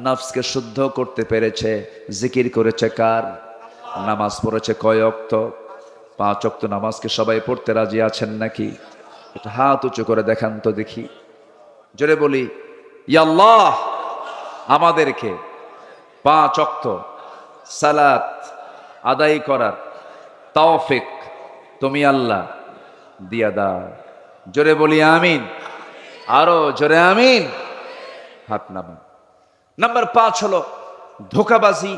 নফসকে শুদ্ধ করতে পেরেছে। জিকির করেছে কার? নামাজ পড়েছে কয় ওয়াক্ত? 5 ওয়াক্ত নামাজকে সবাই পড়তে রাজি আছেন নাকি? এটা হাত উঁচু করে দেখান তো দেখি, জোরে বলি ইয়া আল্লাহ, আমাদেরকে 5 ওয়াক্ত সালাত আদায় করার তৌফিক তুমি আল্লাহ দিয়া দাও। জোরে বলি আমিন, আরো জোরে আমিন। হাত নামান। নাম্বার 5 হলো ধোঁকাবাজি,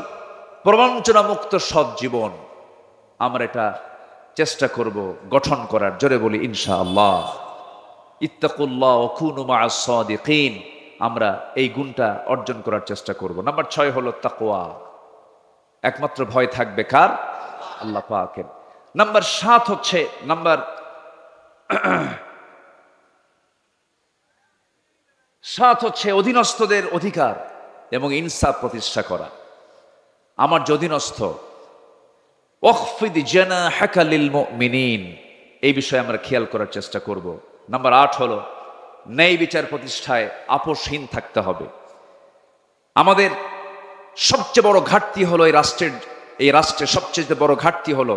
প্রবঞ্চনা মুক্ত সৎ জীবন। আমরা এটা চেষ্টা করব গঠন করার। জোরে বলি ইনশাআল্লাহ। ইত্তাকুল্লাহ ওয়া কুনু মা'আস সাদিকিন। আমরা এই গুণটা অর্জন করার চেষ্টা করব। নাম্বার 6 হলো তাকওয়া। একমাত্র ভয় থাকবে কার? আল্লাহ পাকের। নাম্বার 7 হচ্ছে অধীনস্থদের অধিকার এবং ইনসাফ প্রতিষ্ঠা করা। আমার যে অধীনস্থ, ওয়াখফিদ জানাহাকা লিল মুমিনিন, এই বিষয়ে আমরা খেয়াল করার চেষ্টা করব। নাম্বার 8 হলো ন্যায় বিচার প্রতিষ্ঠায় আপোষহীন থাকতে হবে। আমাদের সবচেয়ে বড় ঘাটতি হলো এই রাষ্ট্রের সবচেয়ে বড় ঘাটতি হলো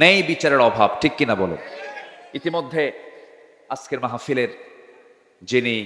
ন্যায় বিচারের অভাব। ঠিক কিনা বলো? ইতিমধ্যে আজকের মাহফিলের যিনি